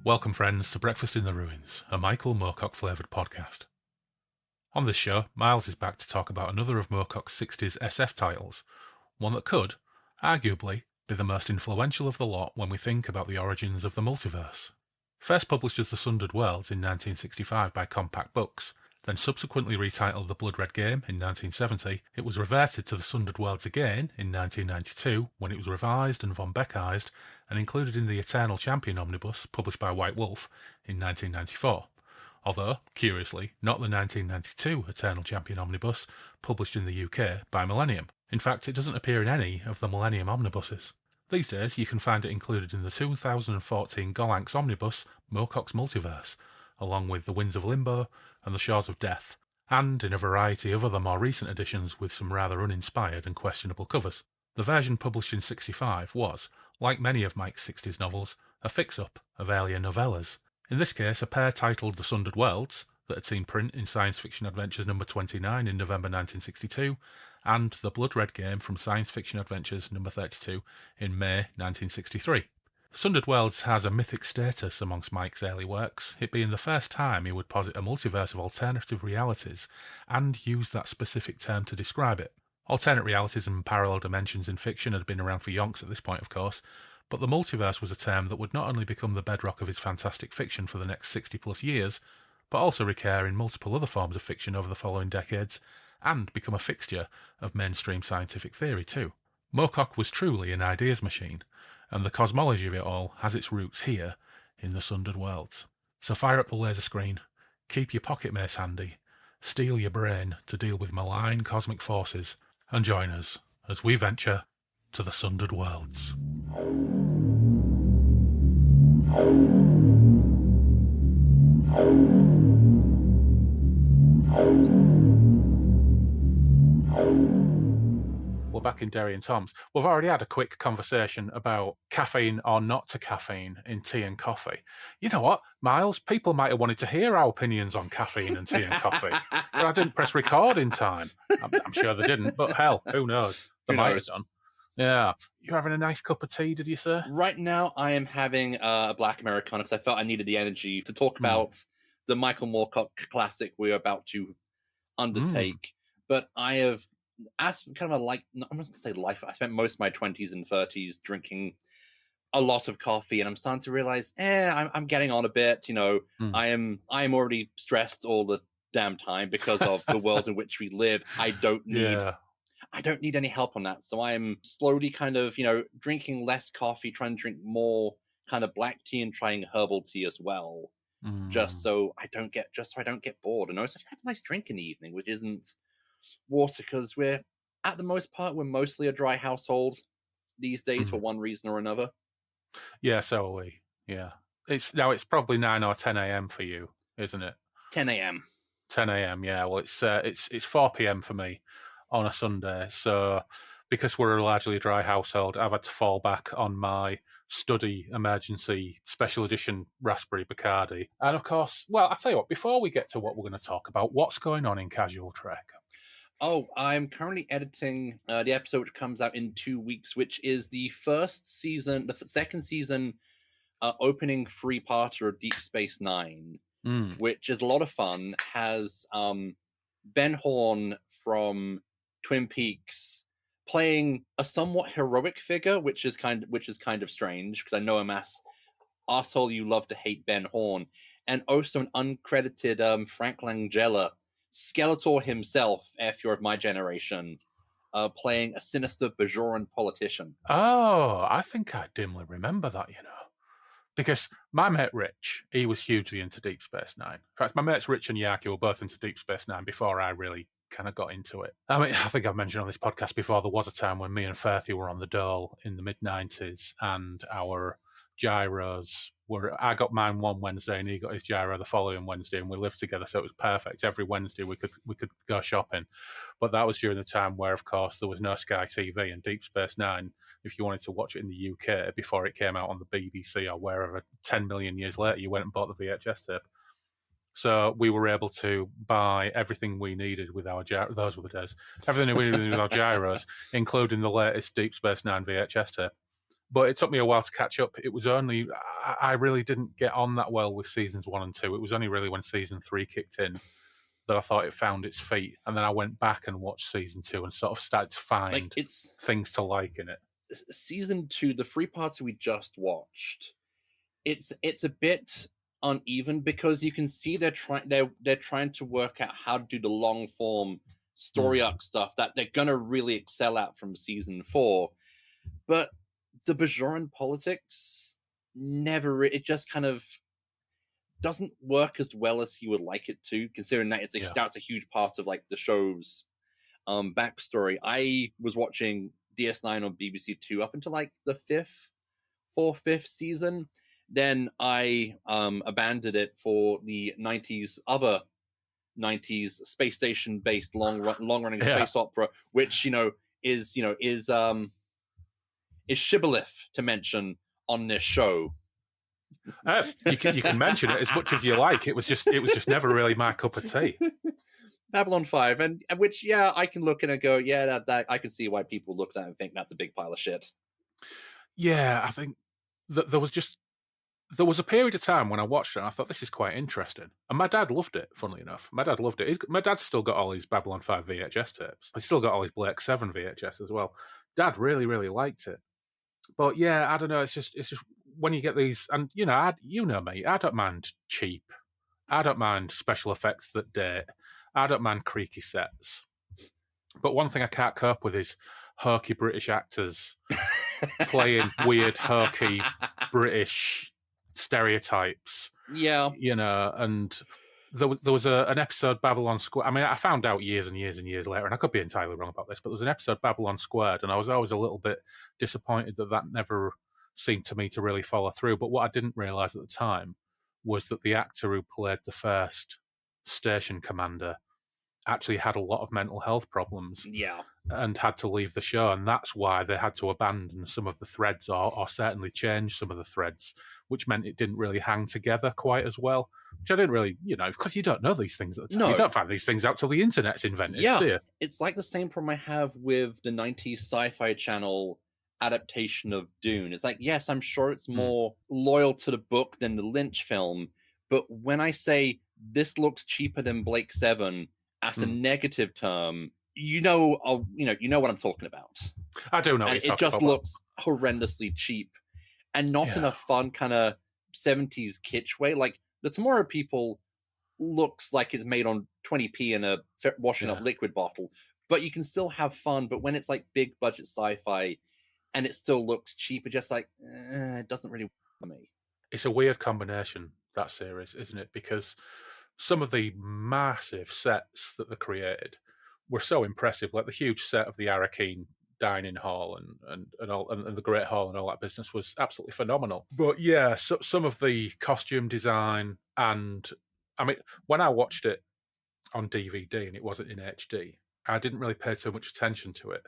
Welcome, friends, to Breakfast in the Ruins, a Michael Moorcock flavoured podcast. On this show, Miles is back to talk about another of Moorcock's 60s SF titles, one that could, arguably, be the most influential of the lot when we think about the origins of the Multiverse. First published as The Sundered Worlds in 1965 by Compact Books, then subsequently retitled The Blood Red Game in 1970, it was reverted to The Sundered Worlds again in 1992 when it was revised and von Beckized and included in the Eternal Champion omnibus published by White Wolf in 1994. Although, curiously, not the 1992 Eternal Champion omnibus published in the UK by Millennium. In fact, it doesn't appear in any of the Millennium omnibuses. These days, you can find it included in the 2014 Gollancz omnibus, Moorcock's Multiverse, along with The Winds of Limbo and The Shores of Death, and in a variety of other more recent editions with some rather uninspired and questionable covers. The version published in 65 was, like many of Mike's 60s novels, a fix-up of earlier novellas. In this case, a pair titled The Sundered Worlds, that had seen print in Science Fiction Adventures number 29 in November 1962, and The Blood Red Game from Science Fiction Adventures number 32 in May 1963. Sundered Worlds has a mythic status amongst Mike's early works, it being the first time he would posit a multiverse of alternative realities and use that specific term to describe it. Alternate realities and parallel dimensions in fiction had been around for yonks at this point, of course, but the multiverse was a term that would not only become the bedrock of his fantastic fiction for the next 60-plus years, but also recur in multiple other forms of fiction over the following decades, and become a fixture of mainstream scientific theory too. Moorcock was truly an ideas machine, and the cosmology of it all has its roots here in the Sundered Worlds. So fire up the laser screen, keep your pocket mace handy, steel your brain to deal with malign cosmic forces, and join us as we venture to the Sundered Worlds. We're back in Derry and Tom's. We've already had a quick conversation about caffeine or not to caffeine in tea and coffee. You know what, Miles? People might have wanted to hear our opinions on caffeine and tea and coffee, but I didn't press record in time. I'm sure they didn't, but hell, who knows? They might have done. Yeah. You're having a nice cup of tea, did you, sir? Right now, I am having a black Americano because I felt I needed the energy to talk about the Michael Moorcock classic we're about to undertake. But I have, as kind of I'm not going to say life, I spent most of my 20s and 30s drinking a lot of coffee, and I'm starting to realize, I'm getting on a bit. You know, I am already stressed all the damn time because of the world in which we live. I don't need any help on that. So I'm slowly kind of, drinking less coffee, trying to drink more kind of black tea and trying herbal tea as well. Just so I don't get bored. And I also have a nice drink in the evening, which isn't water, because at the most part, we're mostly a dry household these days for one reason or another. Yeah, so are we. Yeah. It's probably 9 or 10 a.m. for you, isn't it? 10 a.m. 10 a.m. Yeah. Well, it's 4 p.m. for me on a Sunday. So because we're largely a dry household, I've had to fall back on my study emergency special edition raspberry Bacardi. And of course, well, I'll tell you what, before we get to what we're going to talk about, what's going on in Casual Trek? Oh, I'm currently editing the episode which comes out in 2 weeks, which is the second season opening three-parter of Deep Space Nine, which is a lot of fun. Has Ben Horn from Twin Peaks playing a somewhat heroic figure, which is kind of strange because I know him as arsehole you love to hate Ben Horn, and also an uncredited Frank Langella, Skeletor himself, if you're of my generation, playing a sinister Bajoran politician. Oh, I think I dimly remember that, because my mate Rich, he was hugely into Deep Space Nine. In fact, my mates Rich and Yaki were both into Deep Space Nine before I really kind of got into it. I mean, I think I've mentioned on this podcast before, there was a time when me and Firthy were on the dole in the mid-90s, and our gyros I got mine one Wednesday and he got his gyro the following Wednesday, and we lived together, so it was perfect. Every Wednesday we could go shopping. But that was during the time where, of course, there was no Sky TV, and Deep Space Nine, if you wanted to watch it in the UK before it came out on the BBC or wherever 10 million years later, you went and bought the VHS tape. So we were able to buy everything we needed with our gyros. Those were the days. Everything we needed with our gyros, including the latest Deep Space Nine VHS tape. But it took me a while to catch up. It was only I really didn't get on that well with seasons 1 and 2. It was only really when season 3 kicked in that I thought it found its feet, and then I went back and watched season 2 and sort of started to Like find it's things to like in it. season 2, the 3 parts we just watched. It's a bit uneven because you can see they're trying to work out how to do the long form story arc stuff that they're gonna really excel at from season 4, but the Bajoran politics it just kind of doesn't work as well as you would like it to, considering that that's a huge part of like the show's backstory. I was watching DS9 on BBC Two up until like the fifth season. Then I abandoned it for the other 90s space station based long running space opera, which is shibboleth to mention on this show. You can mention it as much as you like. It was just never really my cup of tea. Babylon 5, and which I can look at and go, that I can see why people look at it and think that's a big pile of shit. Yeah, I think that there was a period of time when I watched it and I thought this is quite interesting. And my dad loved it, funnily enough. My dad loved it. My dad's still got all his Babylon 5 VHS tapes. He's still got all his Blake 7 VHS as well. Dad really, really liked it. But yeah, I don't know. It's just when you get these, and me, I don't mind cheap. I don't mind special effects that date. I don't mind creaky sets. But one thing I can't cope with is hokey British actors playing weird, hokey British stereotypes. Yeah. And there was an episode, Babylon Squared. I mean, I found out years and years and years later, and I could be entirely wrong about this, but there was an episode, Babylon Squared, and I was always a little bit disappointed that never seemed to me to really follow through. But what I didn't realise at the time was that the actor who played the first station commander actually had a lot of mental health problems. Yeah. And had to leave the show, and that's why they had to abandon some of the threads or certainly change some of the threads, which meant it didn't really hang together quite as well, which I didn't really, because you don't know these things at the time. No. You don't find these things out till the internet's invented, do you? It's like the same problem I have with the 90s Sci-Fi Channel adaptation of Dune. It's like, yes, I'm sure it's more loyal to the book than the Lynch film, but when I say this looks cheaper than Blake 7 as a negative term, you know what I'm talking about. I do know. And it just looks horrendously cheap, and not in a fun kind of 70s kitsch way. Like the Tomorrow People looks like it's made on 20p in a washing up liquid bottle, but you can still have fun. But when it's like big budget sci-fi, and it still looks cheap, it's just like it doesn't really work for me. It's a weird combination, that series, isn't it? Because some of the massive sets that they created were so impressive, like the huge set of the Arakeen dining hall and the Great Hall and all that business was absolutely phenomenal. But yeah, so, some of the costume design, and I mean, when I watched it on DVD and it wasn't in HD, I didn't really pay too much attention to it.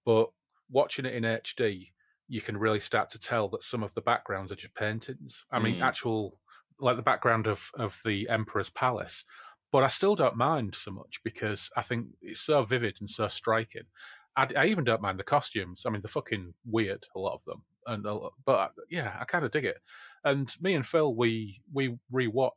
But watching it in HD, you can really start to tell that some of the backgrounds are just paintings. I mean, like the background of the Emperor's Palace. But I still don't mind so much because I think it's so vivid and so striking. I even don't mind the costumes. I mean, they're fucking weird, a lot of them. But yeah, I kind of dig it. And me and Phil, we rewatch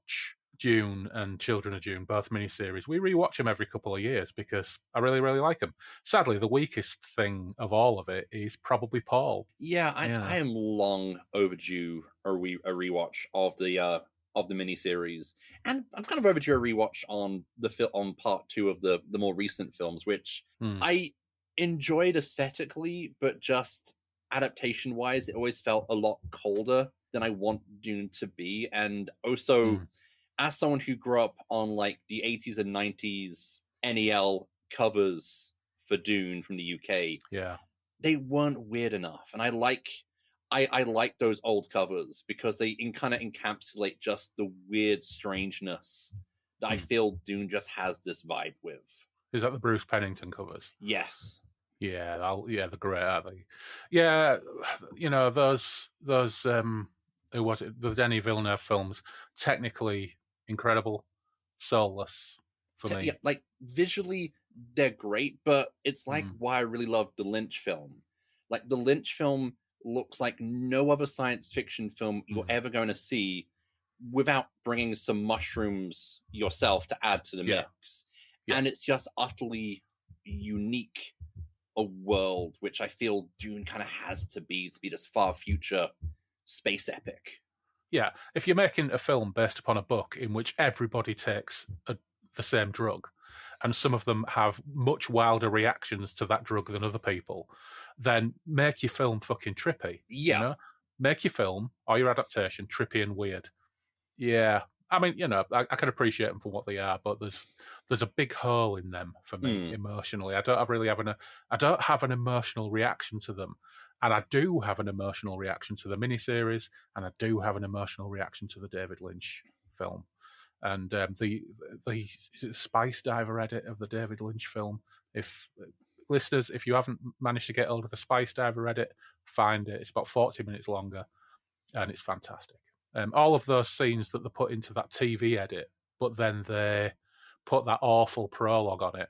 Dune and Children of Dune, both miniseries. We rewatch them every couple of years because I really, really like them. Sadly, the weakest thing of all of it is probably Paul. Yeah, I am long overdue a rewatch of the miniseries, and I'm kind of overdue a rewatch on part 2 of the more recent films, which I enjoyed aesthetically, but just adaptation wise, it always felt a lot colder than I want Dune to be. And also, as someone who grew up on like the 80s and 90s NEL covers for Dune from the UK, they weren't weird enough, and I like those old covers because they kind of encapsulate just the weird strangeness that I feel Dune just has this vibe with. Is that the Bruce Pennington covers? Yes. Yeah, they're great, aren't they? Yeah, those who was it? The Denis Villeneuve films, technically incredible, soulless for me. Yeah, like visually they're great, but it's like why I really love the Lynch film. Like the Lynch film looks like no other science fiction film you're ever going to see without bringing some mushrooms yourself to add to the mix. Yeah. And it's just utterly unique a world, which I feel Dune kind of has to be this far future space epic. Yeah, if you're making a film based upon a book in which everybody takes the same drug, and some of them have much wilder reactions to that drug than other people, then make your film fucking trippy. Yeah. You know? Make your film or your adaptation trippy and weird. Yeah. I mean, you know, I can appreciate them for what they are, but there's a big hole in them for me emotionally. I don't have an emotional reaction to them, and I do have an emotional reaction to the miniseries, and I do have an emotional reaction to the David Lynch film. And the is it the Spice Diver edit of the David Lynch film? If listeners, if you haven't managed to get hold of the Spice Diver edit, find it. It's about 40 minutes longer, and it's fantastic. All of those scenes that they put into that TV edit, but then they put that awful prologue on it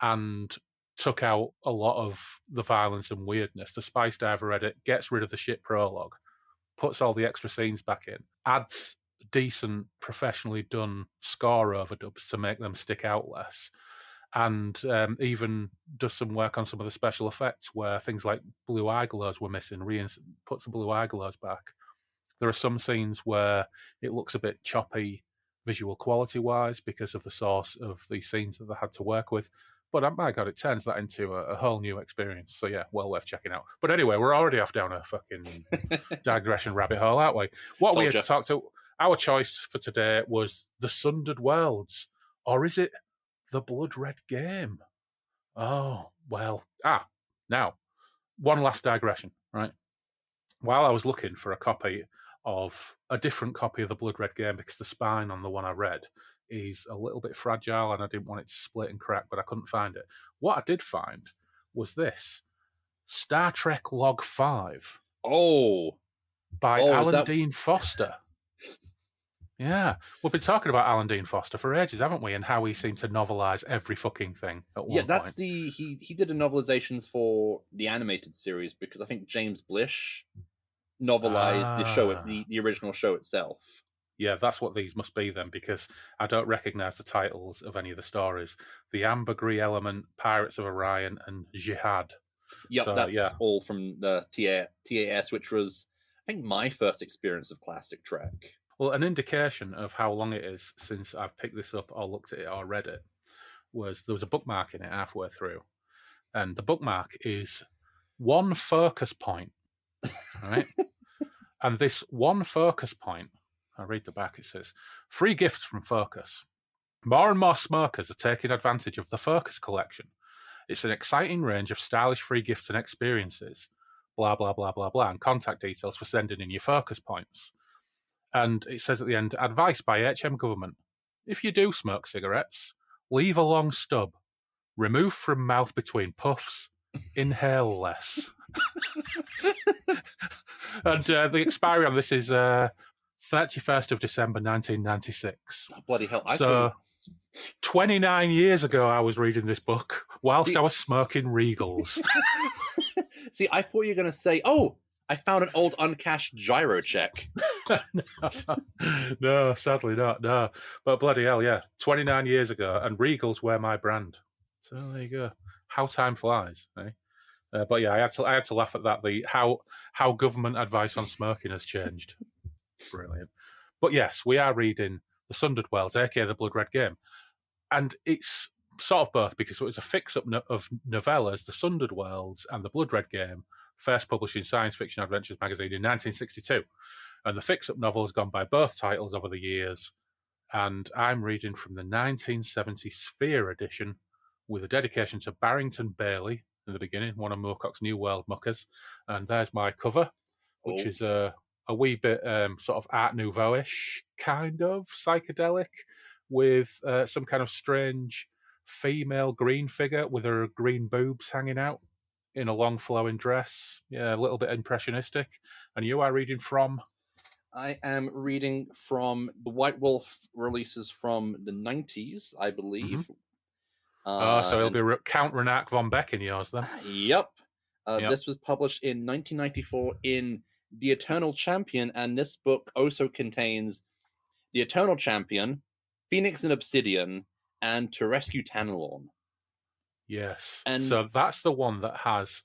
and took out a lot of the violence and weirdness. The Spice Diver edit gets rid of the shit prologue, puts all the extra scenes back in, adds decent, professionally done score overdubs to make them stick out less, and even does some work on some of the special effects where things like blue eye glows were missing, puts the blue eye glows back. There are some scenes where it looks a bit choppy visual quality-wise because of the source of the scenes that they had to work with. But my God, it turns that into a whole new experience. So yeah, well worth checking out. But anyway, we're already off down a fucking digression rabbit hole, aren't we? What we had to talk to, our choice for today was The Sundered Worlds. Or is it The Blood Red Game? Oh, well. Now, one last digression, right? While I was looking for a copy of a different copy of the Blood Red Game, because the spine on the one I read is a little bit fragile and I didn't want it to split and crack, but I couldn't find it. What I did find was this Star Trek Log 5. By Alan Dean Foster. Yeah, we've been talking about Alan Dean Foster for ages, haven't we? And how he seemed to novelize every fucking thing at one point. That's he did the novelizations for the animated series because I think James Blish novelized the show, the original show itself. Yeah, that's what these must be then, because I don't recognize the titles of any of the stories. The Ambergris Element, Pirates of Orion, and Jihad. Yep, so, that's all from the TAS, which was, I think, my first experience of classic Trek. Well, an indication of how long it is since I've picked this up or looked at it or read it was there was a bookmark in it halfway through. And the bookmark is one focus point, right? And this one focus point, I read the back, it says, free gifts from Focus. More and more smokers are taking advantage of the Focus collection. It's an exciting range of stylish free gifts and experiences, blah, blah, blah, blah, blah, and contact details for sending in your Focus points. And it says at the end, advice by HM Government. If you do smoke cigarettes, leave a long stub. Remove from mouth between puffs. Inhale less. And the expiry on this is 31st of December 1996. Oh, bloody hell. So 29 years ago I was reading this book whilst I was smoking Regals. See, I thought you were going to say, I found an old uncashed giro check. No, sadly not, no. But bloody hell, yeah. 29 years ago, and Regals were my brand. So there you go. How time flies, eh? But yeah, I had to laugh at that. How government advice on smoking has changed. Brilliant. But yes, we are reading The Sundered Worlds, aka The Blood Red Game. And it's sort of both, because it was a fix-up of novellas, The Sundered Worlds and The Blood Red Game, first published in Science Fiction Adventures magazine in 1962. And the fix-up novel has gone by both titles over the years. And I'm reading from the 1970 Sphere edition with a dedication to Barrington Bailey in the beginning, one of Moorcock's New World muckers. And there's my cover, which is a wee bit sort of Art Nouveau-ish, kind of psychedelic, with some kind of strange female green figure with her green boobs hanging out in a long flowing dress. Yeah, a little bit impressionistic. And you are reading from? I am reading from the White Wolf releases from the 90s, I believe. Mm-hmm. So it'll be Count Renac von Beck in yours then? Yep. Yep. This was published in 1994 in The Eternal Champion, and this book also contains The Eternal Champion, Phoenix and Obsidian, and To Rescue Tanalorn. Yes. And so that's the one that has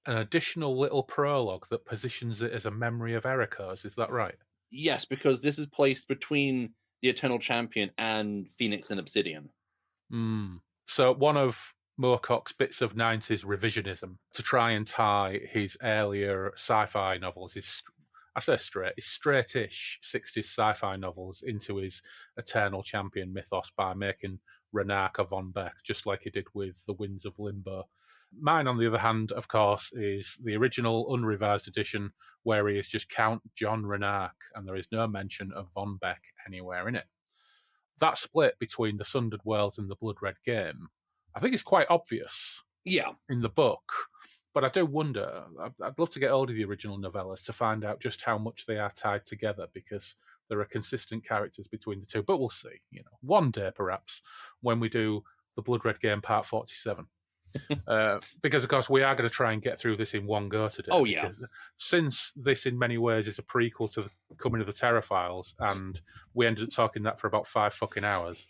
an additional little prologue that positions it as a memory of Erika's. Is that right? yes, because this is placed between The Eternal Champion and Phoenix and Obsidian. So one of Moorcock's bits of 90s revisionism to try and tie his earlier sci-fi novels, his straightish 60s sci-fi novels into his Eternal Champion mythos by making Renark a Von Beck, just like he did with The Winds of Limbo. Mine, on the other hand, of course, is the original unrevised edition where he is just Count John Renark and there is no mention of Von Beck anywhere in it. That split between the Sundered Worlds and the Blood Red Game, I think it's quite obvious in the book. But I do wonder, I'd love to get hold of the original novellas to find out just how much they are tied together, because there are consistent characters between the two. But we'll see, one day perhaps, when we do the Blood Red Game Part 47. Because, of course, we are going to try and get through this in one go today. Oh, yeah. Since this, in many ways, is a prequel to the coming of the Terror Files, and we ended up talking that for about 5 fucking hours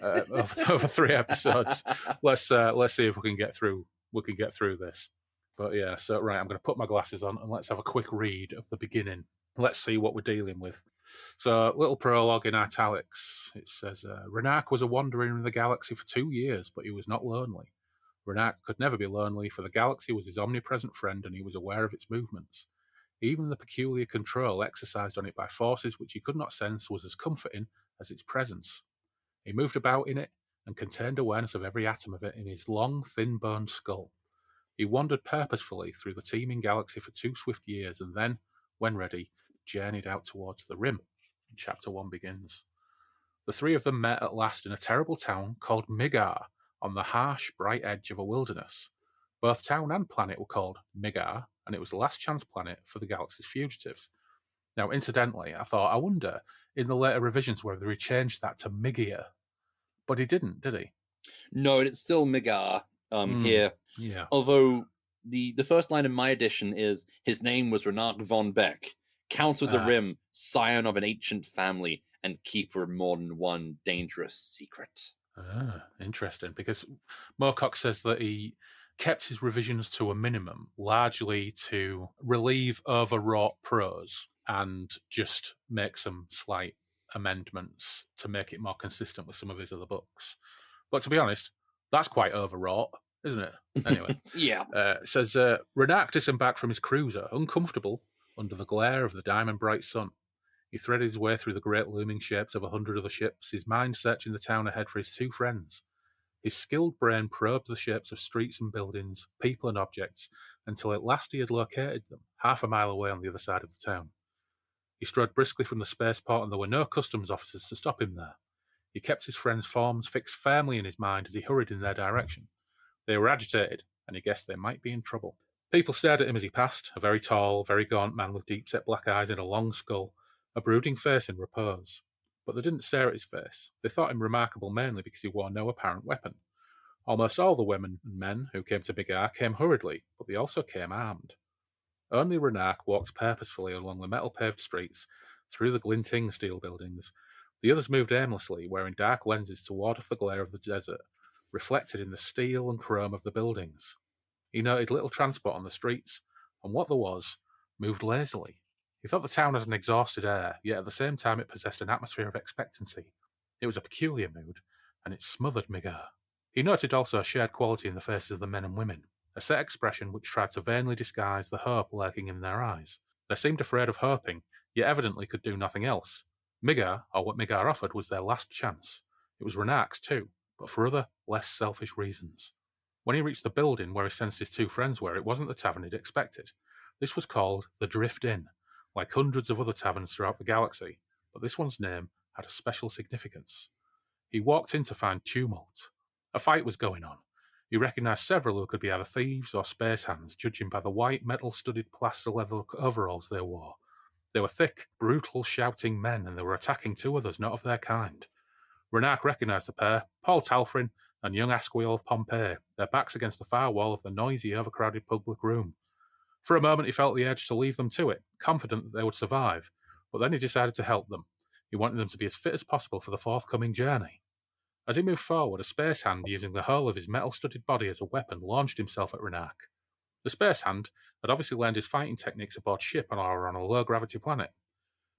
over 3 episodes. Let's see if we can get through. This. But yeah, so right, I'm going to put my glasses on and let's have a quick read of the beginning. Let's see what we're dealing with. So, little prologue in italics. It says, Renark was a wanderer in the galaxy for 2 years, but he was not lonely. Renark could never be lonely, for the galaxy was his omnipresent friend and he was aware of its movements. Even the peculiar control exercised on it by forces which he could not sense was as comforting as its presence. He moved about in it and contained awareness of every atom of it in his long, thin-boned skull. He wandered purposefully through the teeming galaxy for 2 swift years and then, when ready, journeyed out towards the rim. Chapter 1 begins. The three of them met at last in a terrible town called Migar, on the harsh, bright edge of a wilderness. Both town and planet were called Migar, and it was the last chance planet for the galaxy's fugitives. Now, incidentally, I wonder, in the later revisions, whether he changed that to Migia. But he didn't, did he? No, it's still Migar here. Yeah. Although the first line in my edition is, his name was Renark von Beck, Count of the Rim, scion of an ancient family, and keeper of more than one dangerous secret. Interesting, because Moorcock says that he kept his revisions to a minimum, largely to relieve overwrought prose and just make some slight amendments to make it more consistent with some of his other books. But to be honest, that's quite overwrought, isn't it? Anyway. Yeah. It says, Renark disembarked from his cruiser, uncomfortable, under the glare of the diamond-bright sun. He threaded his way through the great looming shapes of 100 other ships, his mind searching the town ahead for his 2 friends. His skilled brain probed the shapes of streets and buildings, people and objects, until at last he had located them, 1/2 mile away on the other side of the town. He strode briskly from the spaceport, and there were no customs officers to stop him there. He kept his friends' forms fixed firmly in his mind as he hurried in their direction. They were agitated, and he guessed they might be in trouble. People stared at him as he passed, a very tall, very gaunt man with deep-set black eyes and a long skull, a brooding face in repose. But they didn't stare at his face. They thought him remarkable mainly because he wore no apparent weapon. Almost all the women and men who came to Bigar came hurriedly, but they also came armed. Only Renark walked purposefully along the metal-paved streets, through the glinting steel buildings. The others moved aimlessly, wearing dark lenses to ward off the glare of the desert, reflected in the steel and chrome of the buildings. He noted little transport on the streets, and what there was, moved lazily. He thought the town had an exhausted air, yet at the same time it possessed an atmosphere of expectancy. It was a peculiar mood, and it smothered Migar. He noted also a shared quality in the faces of the men and women, a set expression which tried to vainly disguise the hope lurking in their eyes. They seemed afraid of hoping, yet evidently could do nothing else. Migar, or what Migar offered, was their last chance. It was Renark's too, but for other, less selfish reasons. When he reached the building where he sensed his 2 friends were, it wasn't the tavern he'd expected. This was called the Drift Inn, like hundreds of other taverns throughout the galaxy, but this one's name had a special significance. He walked in to find tumult. A fight was going on. He recognized several who could be either thieves or space hands, judging by the white, metal-studded plaster leather overalls they wore. They were thick, brutal, shouting men, and they were attacking 2 others not of their kind. Renark recognized the pair, Paul Talfrin and young Asquiel of Pompeii, their backs against the far wall of the noisy, overcrowded public room. For a moment he felt the urge to leave them to it, confident that they would survive, but then he decided to help them. He wanted them to be as fit as possible for the forthcoming journey. As he moved forward, a space hand, using the whole of his metal-studded body as a weapon, launched himself at Renak. The space hand had obviously learned his fighting techniques aboard ship or on a low-gravity planet.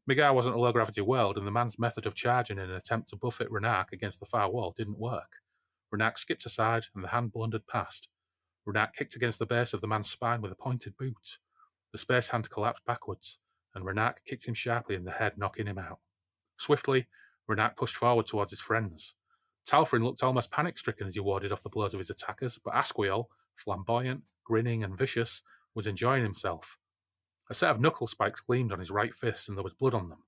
Migar wasn't a low-gravity world, and the man's method of charging in an attempt to buffet Renak against the far wall didn't work. Renak skipped aside, and the hand blundered past. Renak kicked against the base of the man's spine with a pointed boot. The space hand collapsed backwards, and Renak kicked him sharply in the head, knocking him out. Swiftly, Renak pushed forward towards his friends. Talfrin looked almost panic-stricken as he warded off the blows of his attackers, but Asquiel, flamboyant, grinning, and vicious, was enjoying himself. A set of knuckle spikes gleamed on his right fist, and there was blood on them.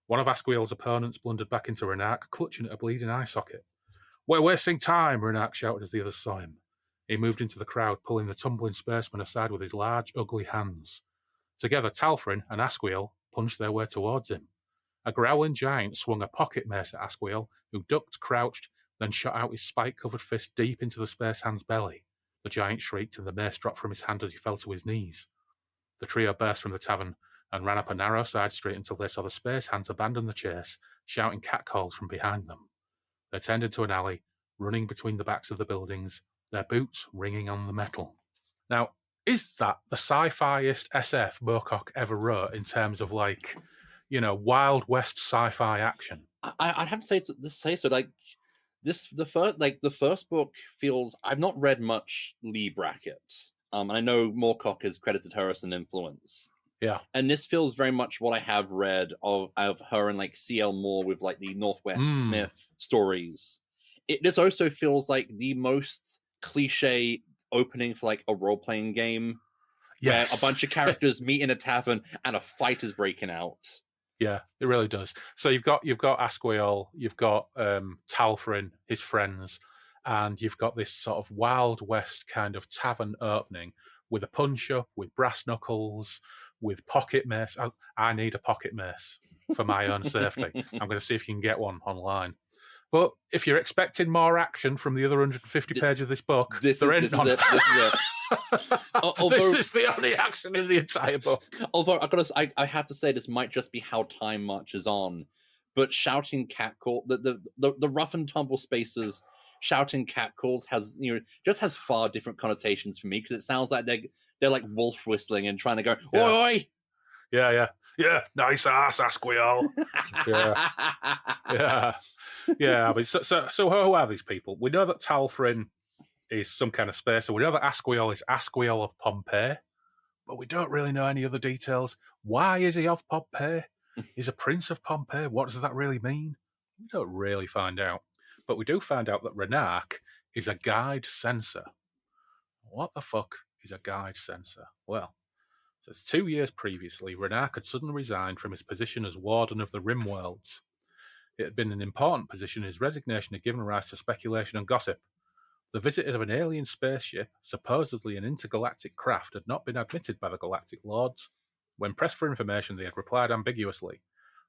One of Asquiel's opponents blundered back into Renak, clutching at a bleeding eye socket. "We're wasting time," Renak shouted as the others saw him. He moved into the crowd, pulling the tumbling spaceman aside with his large, ugly hands. Together, Talfrin and Asquiel punched their way towards him. A growling giant swung a pocket mace at Asquiel, who ducked, crouched, then shot out his spike-covered fist deep into the space hand's belly. The giant shrieked, and the mace dropped from his hand as he fell to his knees. The trio burst from the tavern and ran up a narrow side street until they saw the space hands abandon the chase, shouting catcalls from behind them. They turned into an alley, running between the backs of the buildings, their boots ringing on the metal. Now, is that the sci-fi-est SF Moorcock ever wrote in terms of, like, you know, Wild West sci-fi action? I'd have to say so. Like the first book feels. I've not read much Lee Brackett. I know Moorcock has credited her as an influence. Yeah, and this feels very much what I have read of her and like C.L. Moore with like the Northwest Smith stories. This also feels like the most cliche opening for like a role-playing game. Yes. Where a bunch of characters meet in a tavern and a fight is breaking out. Yeah, it really does. So you've got Asquiel, you've got Talfrin, his friends, and you've got this sort of Wild West kind of tavern opening with a punch-up, with brass knuckles, with pocket mace. I need a pocket mace for my own safety. I'm going to see if you can get one online. But if you're expecting more action from the other 150 pages of this book, there ain't none. This is the only action in the entire book. Although I have to say, this might just be how time marches on. But shouting catcall, the rough and tumble spaces, shouting catcalls has has far different connotations for me, because it sounds like they're like wolf whistling and trying to go, oi, oi. Yeah, nice ass, Asquiel. Yeah. I mean, so who are these people? We know that Talfrin is some kind of spacer. We know that Asquiel is Asquiel of Pompeii, but we don't really know any other details. Why is he of Pompeii? He's a prince of Pompeii. What does that really mean? We don't really find out. But we do find out that Renak is a guide censor. What the fuck is a guide censor? Well, says 2 years previously, Renak had suddenly resigned from his position as Warden of the Rim Worlds. It had been an important position, and his resignation had given rise to speculation and gossip. The visit of an alien spaceship, supposedly an intergalactic craft, had not been admitted by the Galactic Lords. When pressed for information, they had replied ambiguously.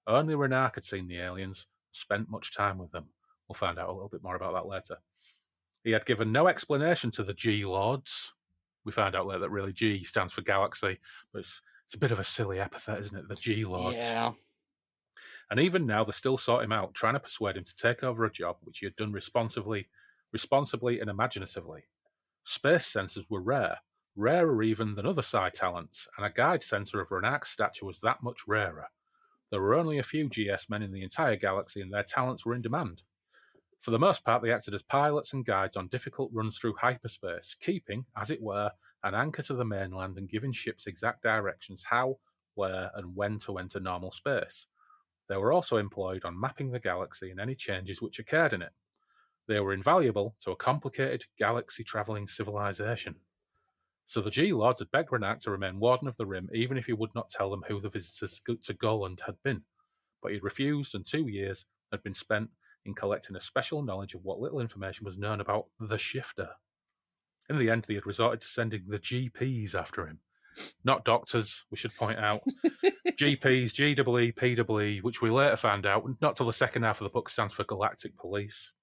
Only Renak had seen the aliens, spent much time with them. We'll find out a little bit more about that later. He had given no explanation to the G-Lords. We found out later that really G stands for galaxy, but it's a bit of a silly epithet, isn't it? The G-Lords. Yeah. And even now, they still sought him out, trying to persuade him to take over a job which he had done responsibly and imaginatively. Space censors were rare, rarer even than other side talents, and a guide censor of Renak's stature was that much rarer. There were only a few GS men in the entire galaxy, and their talents were in demand. For the most part, they acted as pilots and guides on difficult runs through hyperspace, keeping, as it were, an anchor to the mainland and giving ships exact directions how, where, and when to enter normal space. They were also employed on mapping the galaxy and any changes which occurred in it. They were invaluable to a complicated, galaxy-travelling civilization. So the G-Lords had begged Renak to remain Warden of the Rim, even if he would not tell them who the visitors to Goland had been. But he refused, and 2 years had been spent in collecting a special knowledge of what little information was known about the Shifter. In the end, they had resorted to sending the GPs after him. Not doctors, we should point out. GPs, GEE, PEE, which we later found out, not till the second half of the book, stands for Galactic Police.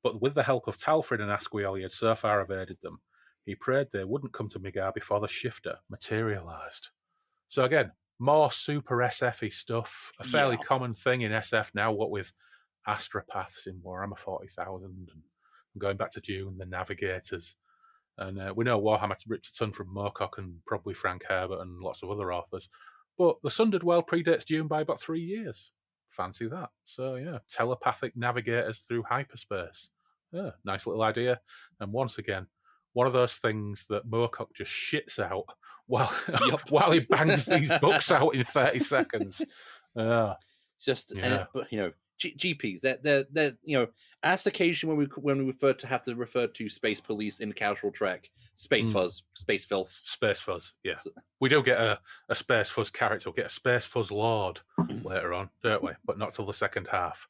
but with the help of Talfrid and Asquiel, he had so far evaded them. He prayed they wouldn't come to Migar before the shifter materialised. So again, more super SF-y stuff, a fairly Yeah. common thing in SF now, what with astropaths in Warhammer 40,000 and going back to Dune, the Navigators. And we know Warhammer ripped a ton from Moorcock and probably Frank Herbert and lots of other authors. But the Sundered world predates Dune by about 3 years. Fancy that. So, yeah, telepathic navigators through hyperspace. Yeah, nice little idea. And once again, one of those things that Moorcock just shits out while, while he bangs these books out in 30 seconds. Just, yeah. but GPs, they're as occasion when we refer to space police in Casual Trek, space fuzz, space filth, space fuzz. Yeah, we do get a space fuzz character. We'll get a space fuzz lord later on, don't we? But not till the second half.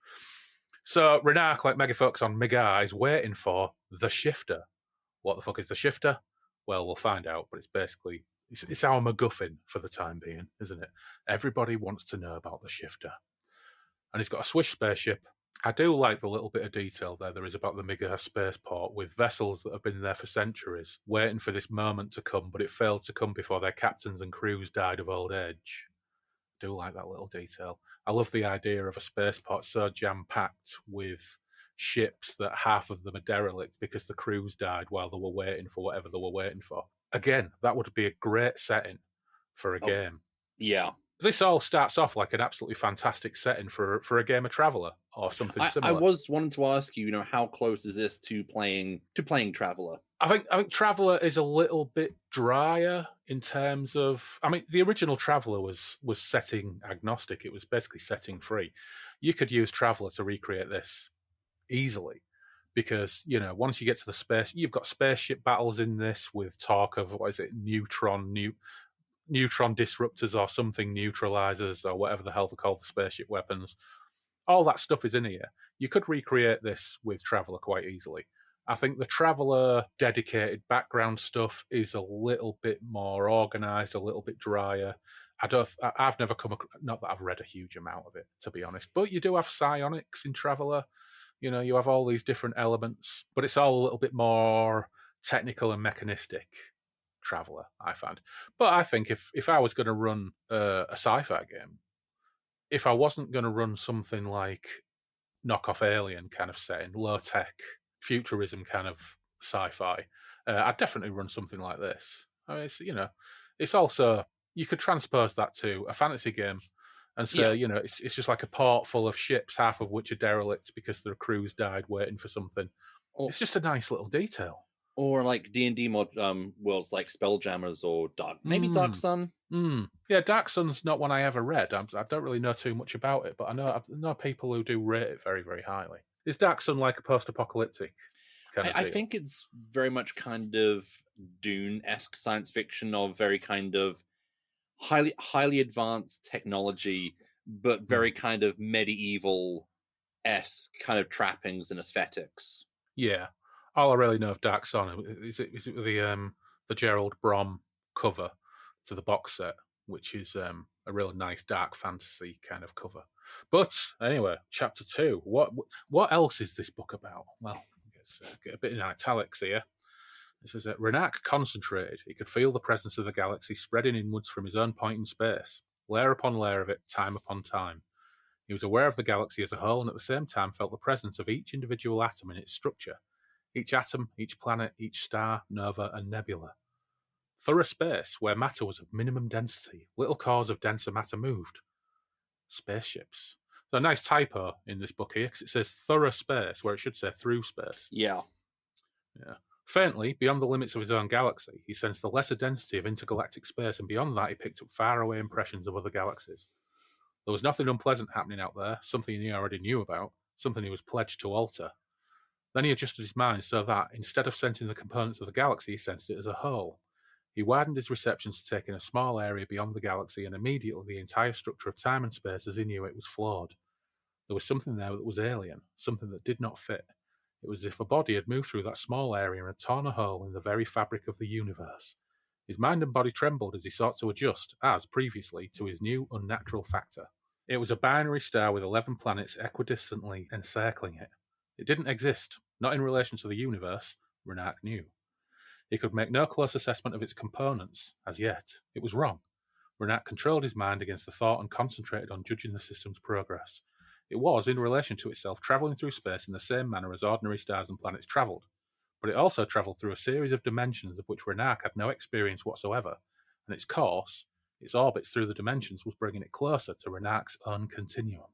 So Renark, like mega folks on Migar, is waiting for the shifter. What the fuck is the shifter? Well, we'll find out. But it's basically it's our MacGuffin for the time being, isn't it? Everybody wants to know about the shifter. And he's got a Swish spaceship. I do like the little bit of detail there is about the Migar spaceport with vessels that have been there for centuries, waiting for this moment to come, but it failed to come before their captains and crews died of old age. I do like that little detail. I love the idea of a spaceport so jam-packed with ships that half of them are derelict because the crews died while they were waiting for whatever they were waiting for. Again, that would be a great setting for a game. Yeah. This all starts off like an absolutely fantastic setting for a game of Traveller or something similar. I was wanting to ask you, how close is this to playing Traveller? I think Traveller is a little bit drier in terms of. I mean, the original Traveller was setting agnostic. It was basically setting free. You could use Traveller to recreate this easily because once you get to the space, you've got spaceship battles in this with talk of neutron disruptors or something, neutralizers or whatever the hell they call the spaceship weapons. All that stuff is in here. You could recreate this with Traveller quite easily. I think the Traveller dedicated background stuff is a little bit more organized, a little bit drier. I've never come across, not that I've read a huge amount of it, to be honest, but you do have psionics in Traveller. You have all these different elements, but it's all a little bit more technical and mechanistic. Traveller, I find. But I think if I was going to run a sci-fi game, if I wasn't going to run something like knockoff Alien kind of setting, low-tech, futurism kind of sci-fi, I'd definitely run something like this. I mean, it's also, you could transpose that to a fantasy game and say, it's just like a port full of ships, half of which are derelict because their crews died waiting for something. It's just a nice little detail. Or like D&D mod worlds like Spelljammers or Dark Sun. Yeah, Dark Sun's not one I ever read. I don't really know too much about it, but I know people who do rate it very, very highly. Is Dark Sun like a post-apocalyptic kind of deal? I think it's very much kind of Dune-esque science fiction of very kind of highly advanced technology, but very kind of medieval-esque kind of trappings and aesthetics. Yeah. All I really know of Dark Sun is it the Gerald Brom cover to the box set, which is a real nice dark fantasy kind of cover. But anyway, chapter 2. What else is this book about? Well, let's get a bit in italics here. It says that Renak concentrated. He could feel the presence of the galaxy spreading inwards from his own point in space, layer upon layer of it, time upon time. He was aware of the galaxy as a whole and at the same time felt the presence of each individual atom in its structure. Each atom, each planet, each star, nova, and nebula. Thorough space, where matter was of minimum density, little cores of denser matter moved. Spaceships. So a nice typo in this book here, because it says thorough space, where it should say through space. Yeah. Faintly, beyond the limits of his own galaxy, he sensed the lesser density of intergalactic space, and beyond that he picked up faraway impressions of other galaxies. There was nothing unpleasant happening out there, something he already knew about, something he was pledged to alter. Then he adjusted his mind so that, instead of sensing the components of the galaxy, he sensed it as a whole. He widened his receptions to take in a small area beyond the galaxy, and immediately the entire structure of time and space as he knew it was flawed. There was something there that was alien, something that did not fit. It was as if a body had moved through that small area and had torn a hole in the very fabric of the universe. His mind and body trembled as he sought to adjust, as previously, to his new unnatural factor. It was a binary star with 11 planets equidistantly encircling it. It didn't exist. not in relation to the universe, Renac knew. He could make no close assessment of its components, as yet. It was wrong. Renac controlled his mind against the thought and concentrated on judging the system's progress. It was, in relation to itself, travelling through space in the same manner as ordinary stars and planets travelled, but it also travelled through a series of dimensions of which Renac had no experience whatsoever, and its course, its orbits through the dimensions, was bringing it closer to Renac's own continuum.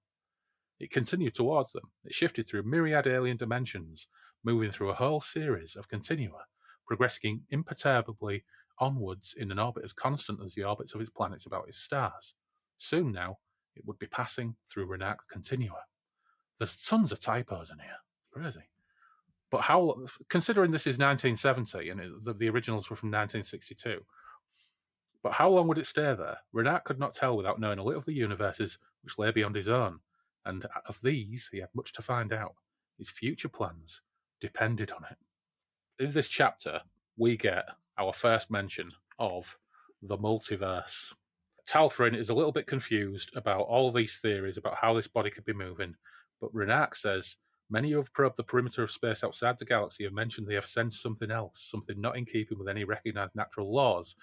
It continued towards them. It shifted through myriad alien dimensions, moving through a whole series of continua, progressing imperturbably onwards in an orbit as constant as the orbits of its planets about its stars. Soon now, it would be passing through Renac's continua. There's tons of typos in here. Crazy. But how, considering this is 1970 and the originals were from 1962, but how long would it stay there? Renac could not tell without knowing a little of the universes which lay beyond his own, and of these he had much to find out. His future plans depended on it. In this chapter, we get our first mention of the multiverse. Talfrin is a little bit confused about all these theories about how this body could be moving, but Renac says, many who have probed the perimeter of space outside the galaxy have mentioned they have sensed something else, something not in keeping with any recognized natural laws.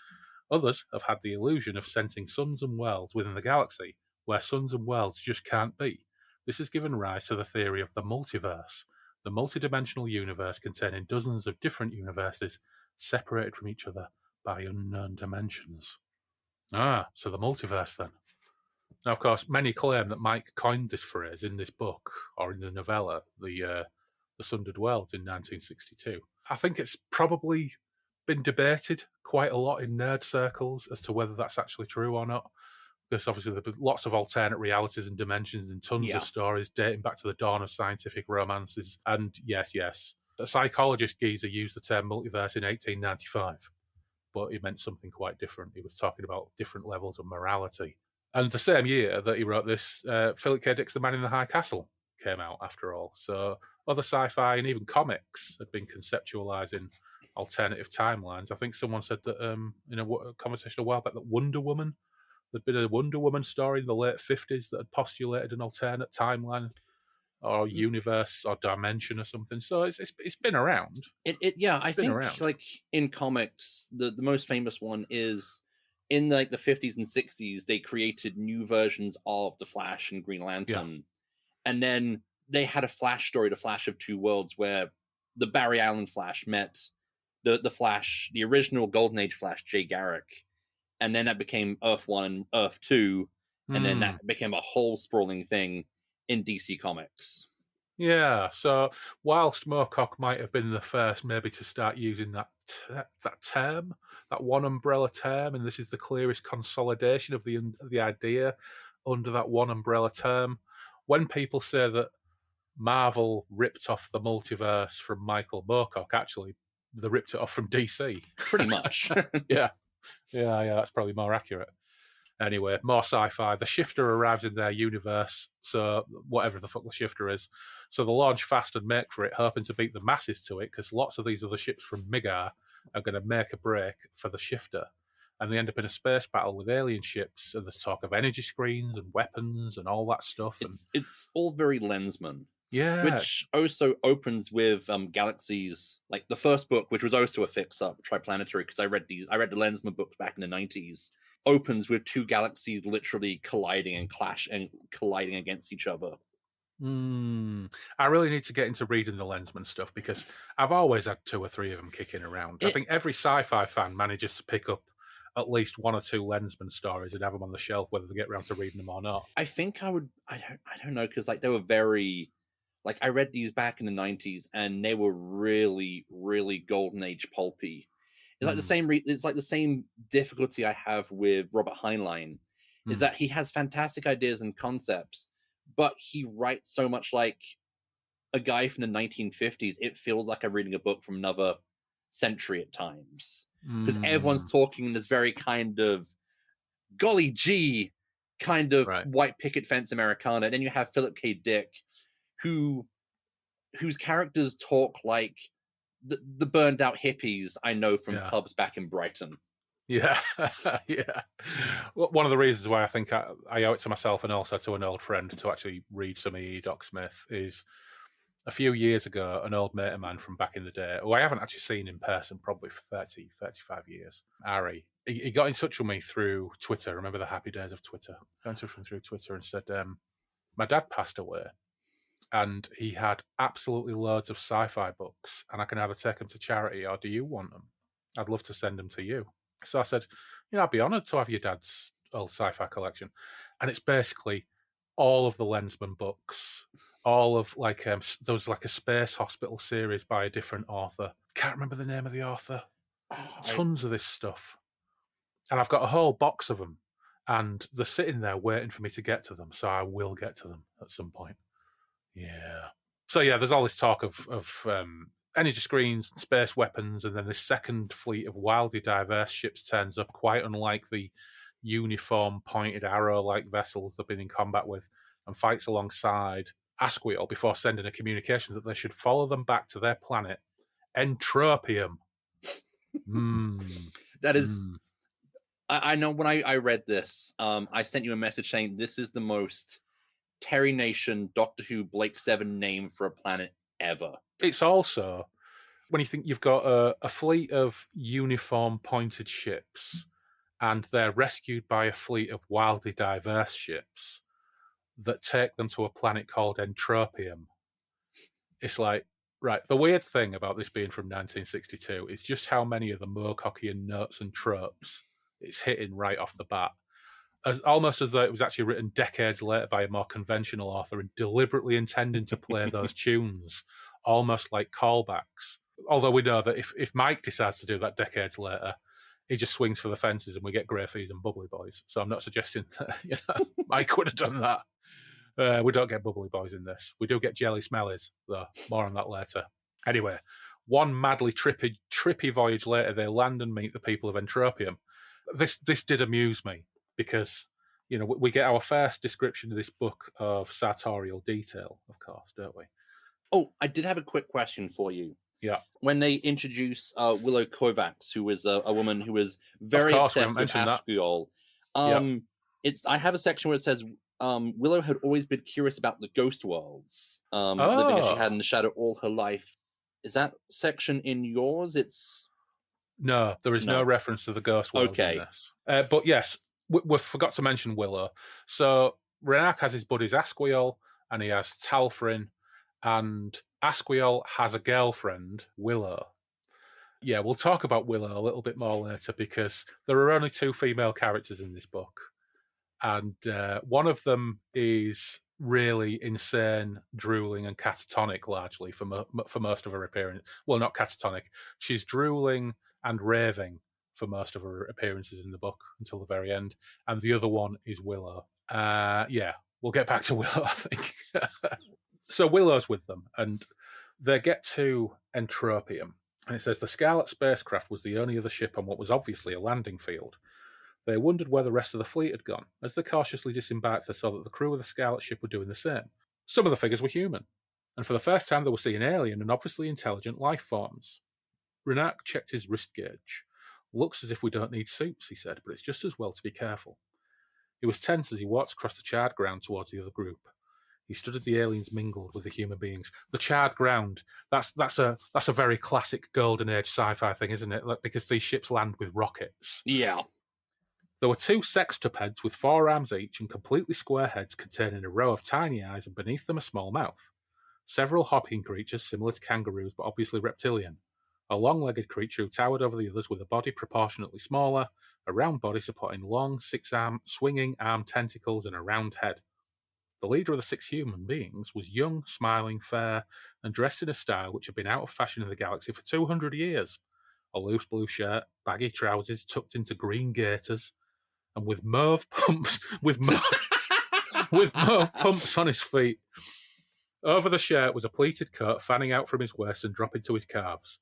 Others have had the illusion of sensing suns and worlds within the galaxy, where suns and worlds just can't be. This has given rise to the theory of the multiverse, the multidimensional universe containing dozens of different universes separated from each other by unknown dimensions. So the multiverse then. Now, of course, many claim that Mike coined this phrase in this book, or in the novella, the Sundered Worlds in 1962. I think it's probably been debated quite a lot in nerd circles as to whether that's actually true or not. Because obviously there's lots of alternate realities and dimensions and tons of stories dating back to the dawn of scientific romances. And yes, a psychologist geezer used the term multiverse in 1895, but it meant something quite different. He was talking about different levels of morality. And the same year that he wrote this, Philip K. Dick's The Man in the High Castle came out after all. So other sci-fi and even comics had been conceptualizing alternative timelines. I think someone said that in a conversation a while back that Wonder Woman, there'd been a Wonder Woman story in the late 50s that had postulated an alternate timeline or universe or dimension or something. So it's been around. I think like in comics, the most famous one is in like the 50s and 60s, they created new versions of the Flash and Green Lantern. And then they had a Flash story, The Flash of Two Worlds, where the Barry Allen Flash met the Flash, the original Golden Age Flash, Jay Garrick. And then that became Earth 1 and Earth 2. And then that became a whole sprawling thing in DC Comics. Yeah, so whilst Moorcock might have been the first maybe to start using that term, that one umbrella term, and this is the clearest consolidation of the idea under that one umbrella term, when people say that Marvel ripped off the multiverse from Michael Moorcock, actually, they ripped it off from DC. Pretty much. Yeah, that's probably more accurate. Anyway, more sci-fi. The Shifter arrives in their universe, so whatever the fuck the Shifter is. So they launch fast and make for it, hoping to beat the masses to it, because lots of these other ships from Migar are going to make a break for the Shifter. And they end up in a space battle with alien ships, and there's talk of energy screens and weapons and all that stuff. It's all very Lensman. Yeah. Which also opens with Galaxies, like the first book, which was also a fix-up, Triplanetary, because I read the Lensman books back in the 90s, opens with two galaxies literally colliding against each other. I really need to get into reading the Lensman stuff, because I've always had 2 or 3 of them kicking around. I think every sci-fi fan manages to pick up at least 1 or 2 Lensman stories and have them on the shelf, whether they get around to reading them or not. I think I would. I don't know, because like they were very. Like, I read these back in the 90s, and they were really, really golden age pulpy. It's like the same. It's like the same difficulty I have with Robert Heinlein, is that he has fantastic ideas and concepts, but he writes so much like a guy from the 1950s. It feels like I'm reading a book from another century at times, because everyone's talking in this very kind of golly gee kind of white picket fence Americana. And then you have Philip K. Dick, whose characters talk like the burned out hippies I know from pubs back in Brighton. Yeah. One of the reasons why I think I owe it to myself and also to an old friend to actually read some E. Doc Smith is a few years ago, an old mate of mine from back in the day, who I haven't actually seen in person probably for 30, 35 years, Ari, he got in touch with me through Twitter. Remember the happy days of Twitter? Got in touch with me through Twitter and said, my dad passed away and he had absolutely loads of sci-fi books and I can either take them to charity or do you want them? I'd love to send them to you. So I said, I'd be honoured to have your dad's old sci-fi collection. And it's basically all of the Lensman books, all of there was like a Space Hospital series by a different author. Can't remember the name of the author. Tons of this stuff. And I've got a whole box of them. And they're sitting there waiting for me to get to them. So I will get to them at some point. Yeah. So yeah, there's all this talk of energy screens, space weapons, and then this second fleet of wildly diverse ships turns up, quite unlike the uniform pointed arrow-like vessels they've been in combat with, and fights alongside Asquiel before sending a communication that they should follow them back to their planet, Entropium. That is... I know when I read this, I sent you a message saying this is the most Terry Nation, Doctor Who, Blake 7 name for a planet ever. It's also, when you think you've got a fleet of uniform pointed ships and they're rescued by a fleet of wildly diverse ships that take them to a planet called Entropium, it's like, right, the weird thing about this being from 1962 is just how many of the Moorcockian notes and tropes it's hitting right off the bat. Almost as though it was actually written decades later by a more conventional author and deliberately intending to play those tunes, almost like callbacks. Although we know that if Mike decides to do that decades later, he just swings for the fences and we get Greyfees and Bubbly Boys. So I'm not suggesting that Mike would have done that. We don't get Bubbly Boys in this. We do get Jelly Smellies, though. More on that later. Anyway, one madly trippy voyage later, they land and meet the people of Entropium. This did amuse me. Because, we get our first description of this book of sartorial detail, of course, don't we? Oh, I did have a quick question for you. Yeah. When they introduce Willow Kovacs, who is a woman who is very obsessed with Asquiel, I have a section where it says Willow had always been curious about the ghost worlds, living as she had in the shadow all her life. Is that section in yours? No, there is no reference to the ghost worlds in this. But yes, we forgot to mention Willow. So Renac has his buddies Asquiel and he has Talfrin, and Asquiel has a girlfriend, Willow. Yeah, we'll talk about Willow a little bit more later because there are only two female characters in this book. And one of them is really insane, drooling, and catatonic largely for most of her appearance. Well, not catatonic. She's drooling and raving for most of her appearances in the book until the very end. And the other one is Willow. We'll get back to Willow, I think. So Willow's with them, and they get to Entropium. And it says, the Scarlet spacecraft was the only other ship on what was obviously a landing field. They wondered where the rest of the fleet had gone. As they cautiously disembarked, they saw that the crew of the Scarlet ship were doing the same. Some of the figures were human, and for the first time they were seeing alien and obviously intelligent life forms. Renac checked his wrist gauge. Looks as if we don't need suits, he said, but it's just as well to be careful. He was tense as he walked across the charred ground towards the other group. He stood as the aliens mingled with the human beings. The charred ground, that's a very classic Golden Age sci-fi thing, isn't it? Because these ships land with rockets. Yeah. There were two sextupeds with 4 arms each and completely square heads containing a row of tiny eyes and beneath them a small mouth. Several hopping creatures similar to kangaroos but obviously reptilian. A long-legged creature who towered over the others with a body proportionately smaller, a round body supporting long, swinging arm tentacles and a round head. The leader of the 6 human beings was young, smiling, fair, and dressed in a style which had been out of fashion in the galaxy for 200 years. A loose blue shirt, baggy trousers tucked into green gaiters, and with mauve pumps on his feet. Over the shirt was a pleated coat fanning out from his waist and dropping to his calves.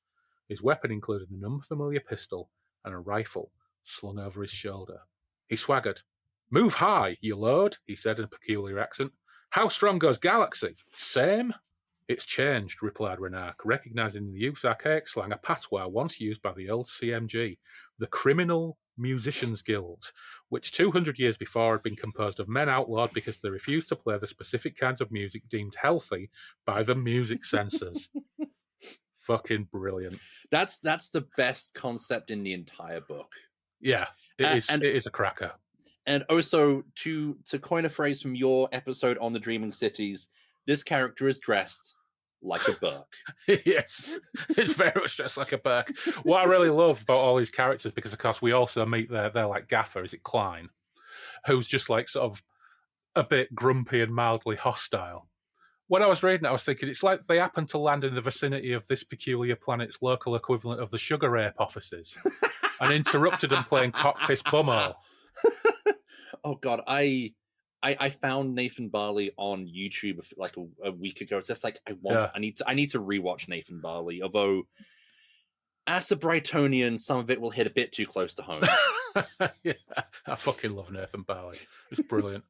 His weapon included an unfamiliar pistol and a rifle slung over his shoulder. He swaggered. "Move high, you lord," he said in a peculiar accent. "How strong goes Galaxy? Same?" "It's changed," replied Renac, recognising in the use archaic slang a patois once used by the old CMG, the criminal Musicians Guild, which 200 years before had been composed of men outlawed because they refused to play the specific kinds of music deemed healthy by the music censors. Fucking brilliant. That's the best concept in the entire book. Yeah, it is a cracker. And also, to coin a phrase from your episode on the Dreaming Cities, this character is dressed like a Burke. Yes, it's very much dressed like a Burke. What I really love about all these characters, because of course we also meet their like gaffer, is it Klein, who's just like sort of a bit grumpy and mildly hostile. When I was reading it, I was thinking it's like they happen to land in the vicinity of this peculiar planet's local equivalent of the sugar ape offices and interrupted them playing cock piss bummo. Oh God, I found Nathan Barley on YouTube like a week ago. It's just like I need to rewatch Nathan Barley. Although, as a Brightonian, some of it will hit a bit too close to home. Yeah, I fucking love Nathan Barley. It's brilliant.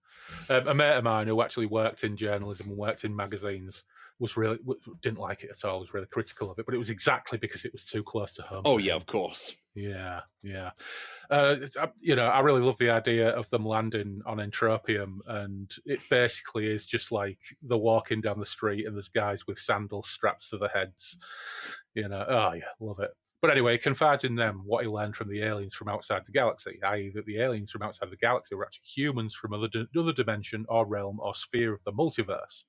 A mate of mine who actually worked in journalism and worked in magazines didn't like it at all. Was really critical of it, but it was exactly because it was too close to home. Oh yeah, of course. Yeah. I really love the idea of them landing on Entropium, and it basically is just like they're walking down the street and there's guys with sandals strapped to their heads. Oh yeah, love it. But anyway, he confides in them what he learned from the aliens from outside the galaxy, i.e. that the aliens from outside the galaxy were actually humans from another dimension or realm or sphere of the multiverse.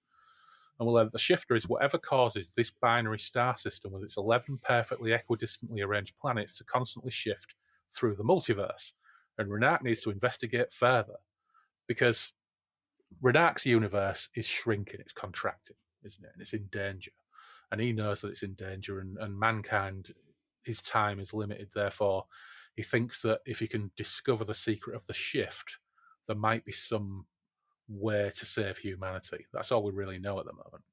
And we'll learn that the shifter is whatever causes this binary star system with its 11 perfectly equidistantly arranged planets to constantly shift through the multiverse. And Renak needs to investigate further, because Renak's universe is shrinking, it's contracting, isn't it? And it's in danger. And he knows that it's in danger, and mankind, his time is limited. Therefore, he thinks that if he can discover the secret of the shift, there might be some way to save humanity. That's all we really know at the moment.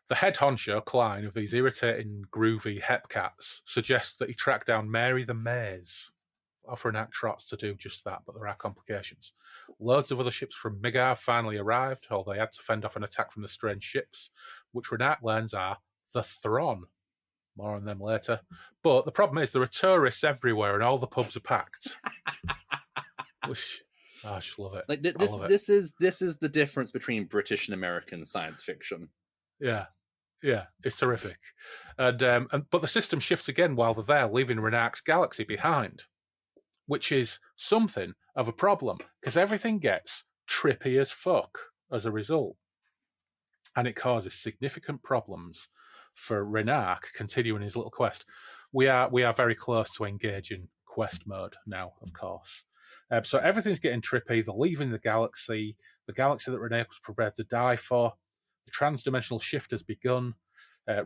The head honcho, Klein, of these irritating, groovy hepcats, suggests that he track down Mary the Maze, offering out trots to do just that, but there are complications. Loads of other ships from Migar finally arrived, although they had to fend off an attack from the strange ships, which Renak learns are the Thron. More on them later. But the problem is there are tourists everywhere and all the pubs are packed. Which, I just love it. Like this is the difference between British and American science fiction. Yeah, it's terrific. And but the system shifts again while they're there, leaving Renak's galaxy behind, which is something of a problem because everything gets trippy as fuck as a result, and it causes significant problems for Renak continuing his little quest. We are very close to engaging quest mode now, of course. So everything's getting trippy. They're leaving the galaxy that Renak was prepared to die for. The transdimensional shift has begun.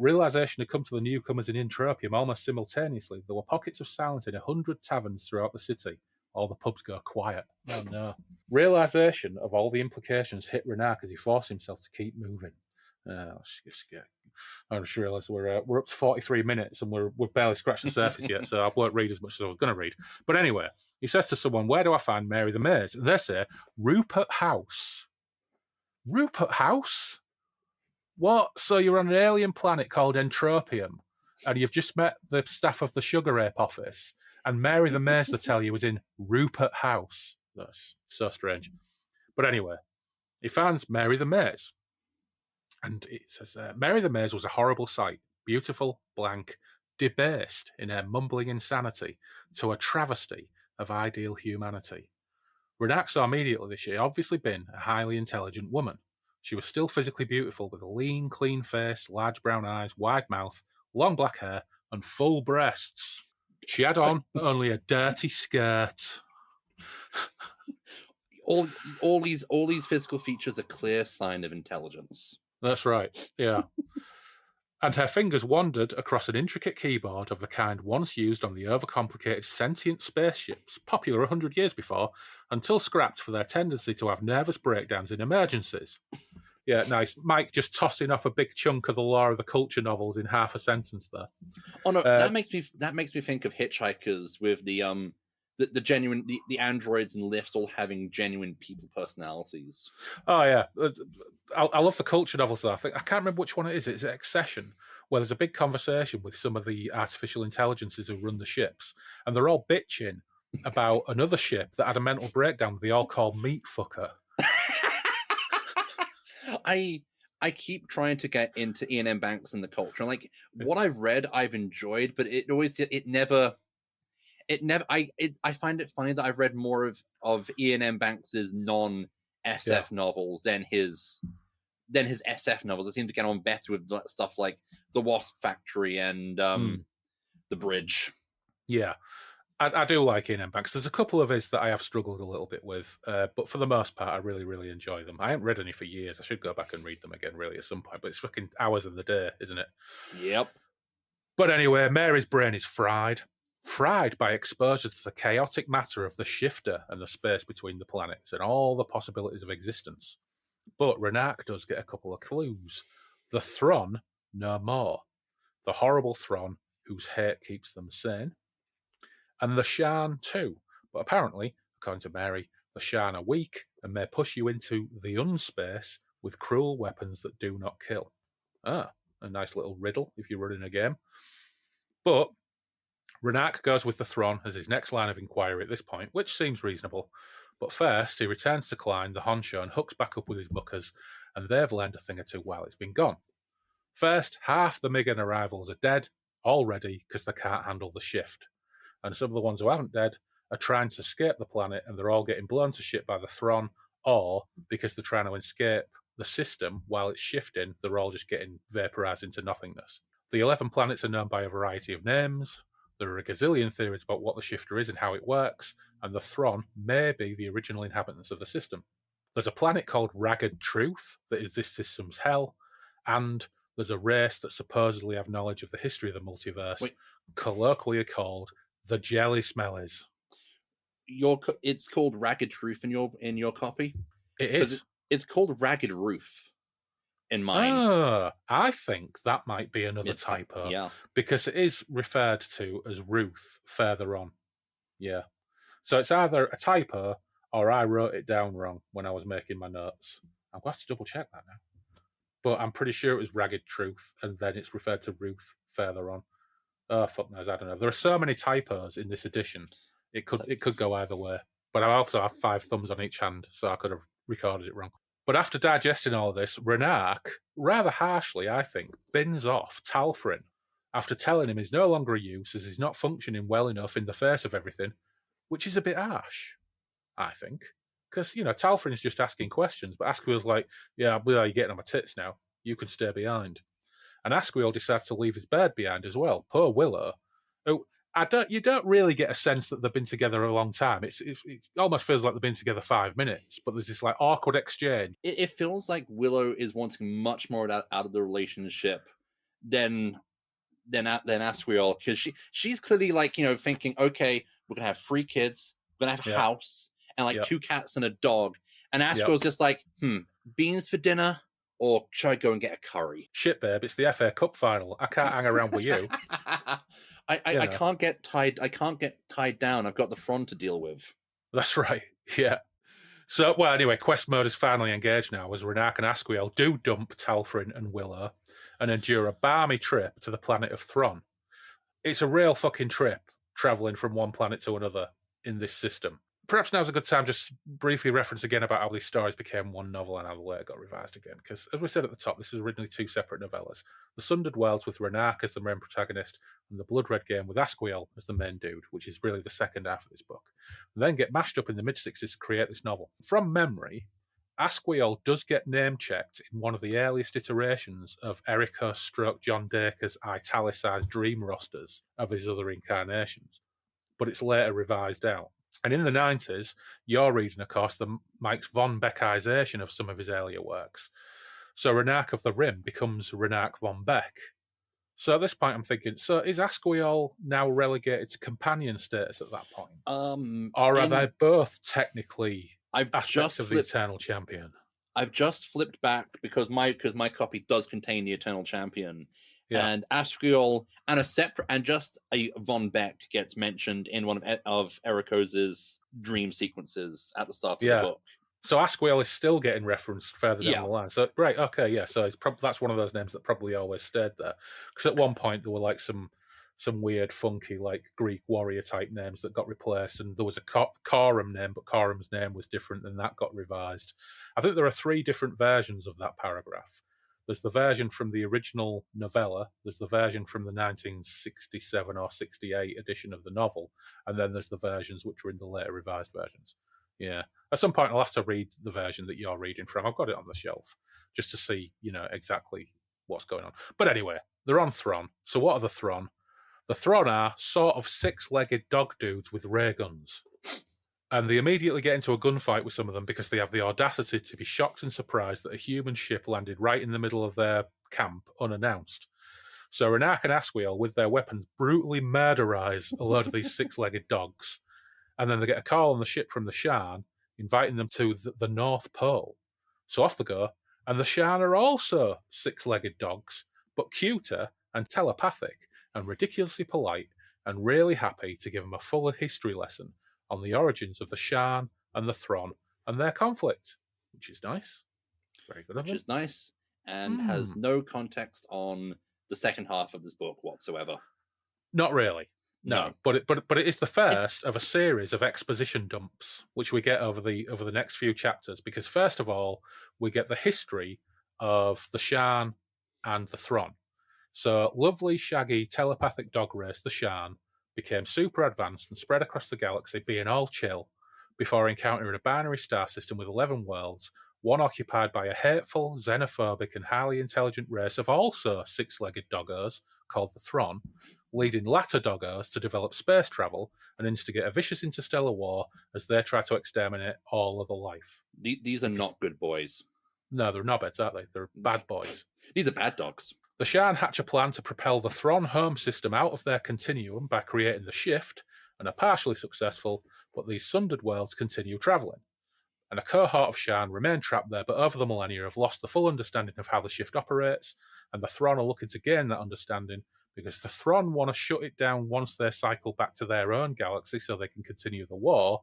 Realization had come to the newcomers in Entropium almost simultaneously. There were pockets of silence in 100 taverns throughout the city. All the pubs go quiet. Oh no. Realization of all the implications hit Renak as he forced himself to keep moving. I just realised we're up to 43 minutes and we've barely scratched the surface yet, so I won't read as much as I was going to read. But anyway, he says to someone, "Where do I find Mary the Maze?" And they say, "Rupert House." Rupert House? What? So you're on an alien planet called Entropium, and you've just met the staff of the Sugar Ape office, and Mary the Maze, they tell you, is in Rupert House. That's so strange. But anyway, he finds Mary the Maze. And it says, Mary the Maze was a horrible sight, beautiful, blank, debased in her mumbling insanity to a travesty of ideal humanity. Renak saw immediately that she had obviously been a highly intelligent woman. She was still physically beautiful with a lean, clean face, large brown eyes, wide mouth, long black hair, and full breasts. She had on only a dirty skirt. All these physical features are clear sign of intelligence. That's right, yeah. And her fingers wandered across an intricate keyboard of the kind once used on the overcomplicated sentient spaceships, popular 100 years before, until scrapped for their tendency to have nervous breakdowns in emergencies. Yeah, nice. Mike just tossing off a big chunk of the lore of the culture novels in half a sentence there. Oh no, that makes me think of Hitchhikers with the genuine the androids and lifts all having genuine people personalities. Oh yeah, I love the culture novels though. I can't remember which one it is. It's Accession, where there's a big conversation with some of the artificial intelligences who run the ships, and they're all bitching about another ship that had a mental breakdown they all call Meat Fucker. I keep trying to get into Ian M. Banks and the culture. Like what I've read, I've enjoyed, but it never. I find it funny that I've read more of Ian M. Banks's non SF novels than his SF novels. I seem to get on better with stuff like The Wasp Factory and The Bridge. Yeah. I do like Ian M. Banks. There's a couple of his that I have struggled a little bit with, but for the most part, I really, really enjoy them. I haven't read any for years. I should go back and read them again, really, at some point, but it's fucking hours of the day, isn't it? Yep. But anyway, Mary's brain is fried by exposure to the chaotic matter of the shifter and the space between the planets and all the possibilities of existence. But Renak does get a couple of clues. The Thron no more. The horrible Thron whose hate keeps them sane. And the Shan too. But apparently, according to Mary, the Shan are weak and may push you into the unspace with cruel weapons that do not kill. A nice little riddle if you're running a game. But Renak goes with the Thron as his next line of inquiry at this point, which seems reasonable. But first, he returns to Klein, the honcho, and hooks back up with his muckers, and they've learned a thing or two while it's been gone. First, half the Migan arrivals are dead already because they can't handle the shift. And some of the ones who haven't dead are trying to escape the planet, and they're all getting blown to shit by the Thron, or because they're trying to escape the system while it's shifting, they're all just getting vaporized into nothingness. The 11 planets are known by a variety of names. There are a gazillion theories about what the shifter is and how it works, and the Thron may be the original inhabitants of the system. There's a planet called Ragged Truth that is this system's hell, and there's a race that supposedly have knowledge of the history of the multiverse, colloquially called the Jelly Smellies. It's called Ragged Truth in your copy? It is. It's called Ragged Roof in mine. I think that might be another typo. Yeah. Because it is referred to as Ruth further on. Yeah. So it's either a typo or I wrote it down wrong when I was making my notes. I'm going to have to double check that now. But I'm pretty sure it was Ragged Truth, and then it's referred to Ruth further on. Oh, fuck knows, I don't know. There are so many typos in this edition. It could go either way. But I also have 5 thumbs on each hand, so I could have recorded it wrong. But after digesting all this, Renak, rather harshly, I think, bins off Talfrin after telling him he's no longer a use as he's not functioning well enough in the face of everything, which is a bit harsh, I think. Because, Talfrin's just asking questions, but Asquil's like, yeah, well, you're getting on my tits now. You can stay behind. And Asquil decides to leave his bird behind as well. Poor Willow. You don't really get a sense that they've been together a long time. It almost feels like they've been together 5 minutes, but there's this like awkward exchange. It feels like Willow is wanting much more out of the relationship than Asquil, because she's clearly like, thinking, okay, we're gonna have 3 kids, we're gonna have a house and like 2 cats and a dog. And Asquil's just like, beans for dinner, or should I go and get a curry? Shit, babe, it's the FA Cup final. I can't hang around with you. I can't get tied down. I've got the front to deal with. That's right. Yeah. So, well, anyway, quest mode is finally engaged now as Renak and Asquil do dump Talfrin and Willow and endure a balmy trip to the planet of Thron. It's a real fucking trip, travelling from one planet to another in this system. Perhaps now's a good time just briefly reference again about how these stories became one novel and how the later got revised again. Because, as we said at the top, this is originally 2 separate novellas. The Sundered Worlds with Renak as the main protagonist, and the Blood Red Game with Asquil as the main dude, which is really the second half of this book. And then get mashed up in the mid-60s to create this novel. From memory, Asquil does get name-checked in one of the earliest iterations of Erica / John Dacre's italicized dream rosters of his other incarnations, but it's later revised out. And in the 90s, you're reading, of course, the Mike's von Beckization of some of his earlier works. So Renak of the Rim becomes Renak von Beck. So at this point, I'm thinking, so is Asquil now relegated to companion status at that point? Or are they both technically aspects of the Eternal Champion? I've just flipped back because my copy does contain the Eternal Champion. Yeah. And Asquil and just a Von Beck gets mentioned in one of Ericos's dream sequences at the start of the book. So Asquil is still getting referenced further down the line. So okay, yeah. So that's one of those names that probably always stayed there. Because at one point there were like some some weird, funky, like Greek warrior type names that got replaced, and there was a Coram name, but Coram's name was different, and that got revised. I think there are 3 different versions of that paragraph. There's the version from the original novella, there's the version from the 1967 or 68 edition of the novel, and then there's the versions which were in the later revised versions. Yeah. At some point, I'll have to read the version that you're reading from. I've got it on the shelf just to see, exactly what's going on. But anyway, they're on Thron. So what are the Thron? The Thron are sort of 6-legged dog dudes with ray guns. And they immediately get into a gunfight with some of them because they have the audacity to be shocked and surprised that a human ship landed right in the middle of their camp unannounced. So Renak and Asquiel, with their weapons, brutally murderize a load of these 6-legged dogs. And then they get a call on the ship from the Shan, inviting them to the North Pole. So off they go. And the Shan are also 6-legged dogs, but cuter and telepathic and ridiculously polite and really happy to give them a fuller history lesson on the origins of the Shan and the Thron and their conflict, which is nice. Very good of them. Which is nice and has no context on the second half of this book whatsoever. Not really. No. But it is the first of a series of exposition dumps which we get over the next few chapters, because first of all we get the history of the Shan and the Thron. So lovely, shaggy, telepathic dog race, the Shan, became super advanced and spread across the galaxy, being all chill, before encountering a binary star system with 11 worlds, one occupied by a hateful, xenophobic, and highly intelligent race of also 6-legged doggos called the Thron, leading latter doggos to develop space travel and instigate a vicious interstellar war as they try to exterminate all other life. These are not good boys. No, they're knobheads, aren't they? They're bad boys. These are bad dogs. The Shan hatch a plan to propel the Thron home system out of their continuum by creating the Shift, and are partially successful, but these Sundered worlds continue travelling. And a cohort of Shan remain trapped there, but over the millennia have lost the full understanding of how the Shift operates, and the Thron are looking to gain that understanding, because the Thron want to shut it down once they cycle back to their own galaxy so they can continue the war.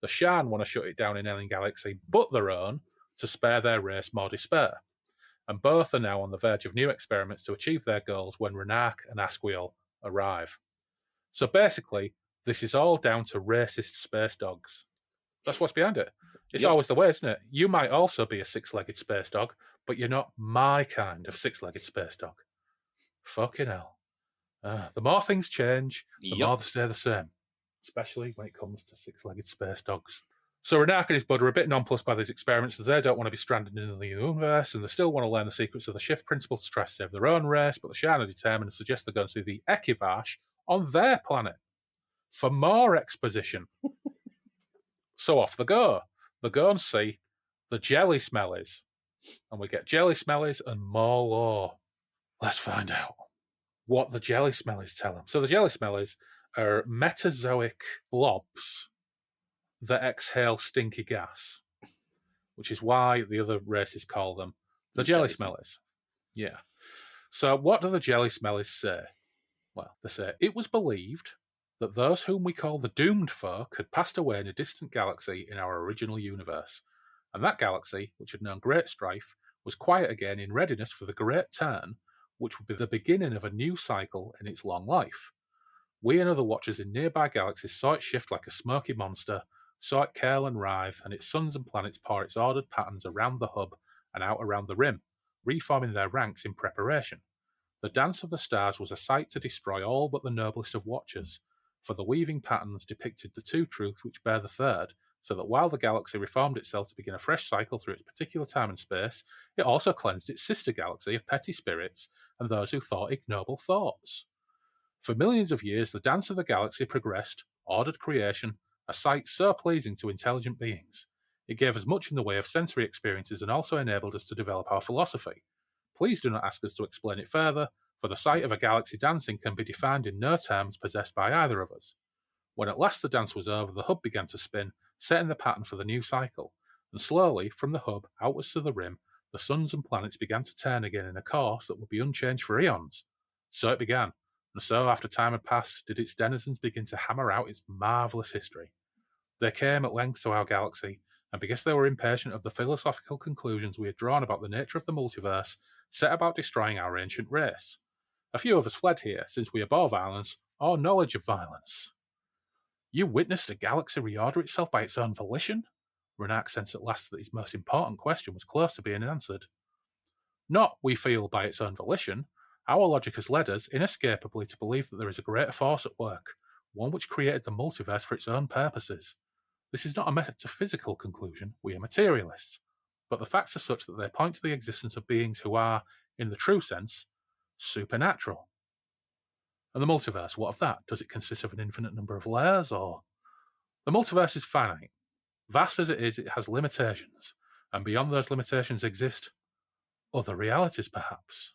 The Shan want to shut it down in any galaxy but their own to spare their race more despair. And both are now on the verge of new experiments to achieve their goals when Renak and Asquiel arrive. So basically, this is all down to racist space dogs. That's what's behind it. It's always the way, isn't it? You might also be a 6-legged space dog, but you're not my kind of 6-legged space dog. Fucking hell. The more things change, the more they stay the same, especially when it comes to 6-legged space dogs. So Renak and his bud are a bit nonplussed by these experiments, as they don't want to be stranded in the universe, and they still want to learn the secrets of the Shift principle to try to save their own race, but the Shan are determined and suggest they go and see the Ekivash on their planet for more exposition. So off they go. They go and see the Jelly Smellies, and we get Jelly Smellies and more lore. Let's find out what the Jelly Smellies tell them. So the Jelly Smellies are metazoic blobs that exhale stinky gas, which is why the other races call them the Jelly Smellies. Yeah. So what do the Jelly Smellies say? Well, they say, it was believed that those whom we call the doomed folk had passed away in a distant galaxy in our original universe, and that galaxy, which had known great strife, was quiet again in readiness for the great turn, which would be the beginning of a new cycle in its long life. We and other watchers in nearby galaxies saw it shift like a smoky monster, saw it curl and writhe, and its suns and planets pour its ordered patterns around the hub and out around the rim, reforming their ranks in preparation. The dance of the stars was a sight to destroy all but the noblest of watchers, for the weaving patterns depicted the two truths which bear the third, so that while the galaxy reformed itself to begin a fresh cycle through its particular time and space, it also cleansed its sister galaxy of petty spirits and those who thought ignoble thoughts. For millions of years, the dance of the galaxy progressed, ordered creation, a sight so pleasing to intelligent beings. It gave us much in the way of sensory experiences and also enabled us to develop our philosophy. Please do not ask us to explain it further, for the sight of a galaxy dancing can be defined in no terms possessed by either of us. When at last the dance was over, the hub began to spin, setting the pattern for the new cycle, and slowly, from the hub outwards to the rim, the suns and planets began to turn again in a course that would be unchanged for eons. So it began, and so, after time had passed, did its denizens begin to hammer out its marvellous history. They came at length to our galaxy, and because they were impatient of the philosophical conclusions we had drawn about the nature of the multiverse, set about destroying our ancient race. A few of us fled here, since we abhor violence or knowledge of violence. You witnessed a galaxy reorder itself by its own volition? Renak sensed at last that his most important question was close to being answered. Not, we feel, by its own volition. Our logic has led us, inescapably, to believe that there is a greater force at work, one which created the multiverse for its own purposes. This is not a metaphysical conclusion, we are materialists, but the facts are such that they point to the existence of beings who are, in the true sense, supernatural. And the multiverse, what of that? Does it consist of an infinite number of layers, or? The multiverse is finite. Vast as it is, it has limitations, and beyond those limitations exist other realities, perhaps.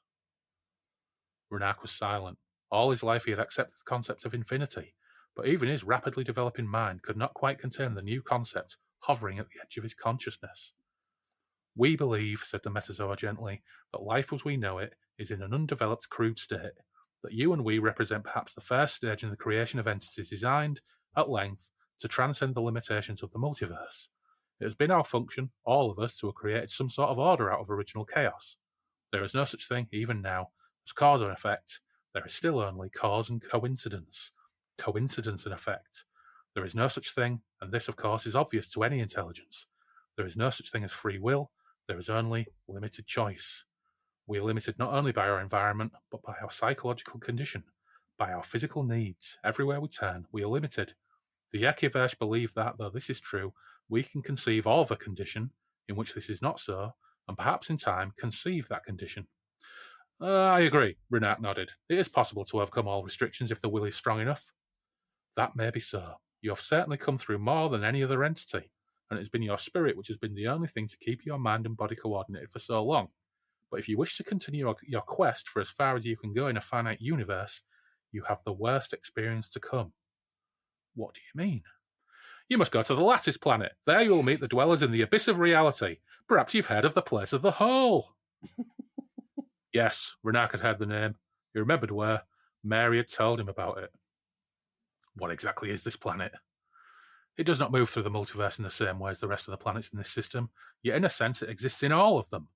Renak was silent. All his life he had accepted the concept of infinity, but even his rapidly developing mind could not quite contain the new concept hovering at the edge of his consciousness. We believe, said the Metazoa gently, that life as we know it is in an undeveloped, crude state, that you and we represent perhaps the first stage in the creation of entities designed, at length, to transcend the limitations of the multiverse. It has been our function, all of us, to have created some sort of order out of original chaos. There is no such thing, even now, as cause and effect. There is still only cause and coincidence. Coincidence and effect. There is no such thing, and this, of course, is obvious to any intelligence. There is no such thing as free will. There is only limited choice. We are limited not only by our environment, but by our psychological condition, by our physical needs. Everywhere we turn, we are limited. The Yakiverse believe that, though this is true, we can conceive of a condition in which this is not so, and perhaps in time conceive that condition. I agree, Renak nodded. It is possible to overcome all restrictions if the will is strong enough. That may be so. You have certainly come through more than any other entity, and it has been your spirit which has been the only thing to keep your mind and body coordinated for so long. But if you wish to continue your quest for as far as you can go in a finite universe, you have the worst experience to come. What do you mean? You must go to the Lattice planet. There you will meet the dwellers in the abyss of reality. Perhaps you've heard of the place of the Hole. Yes, Renak had heard the name. He remembered where. Mary had told him about it. What exactly is this planet? It does not move through the multiverse in the same way as the rest of the planets in this system, yet in a sense it exists in all of them.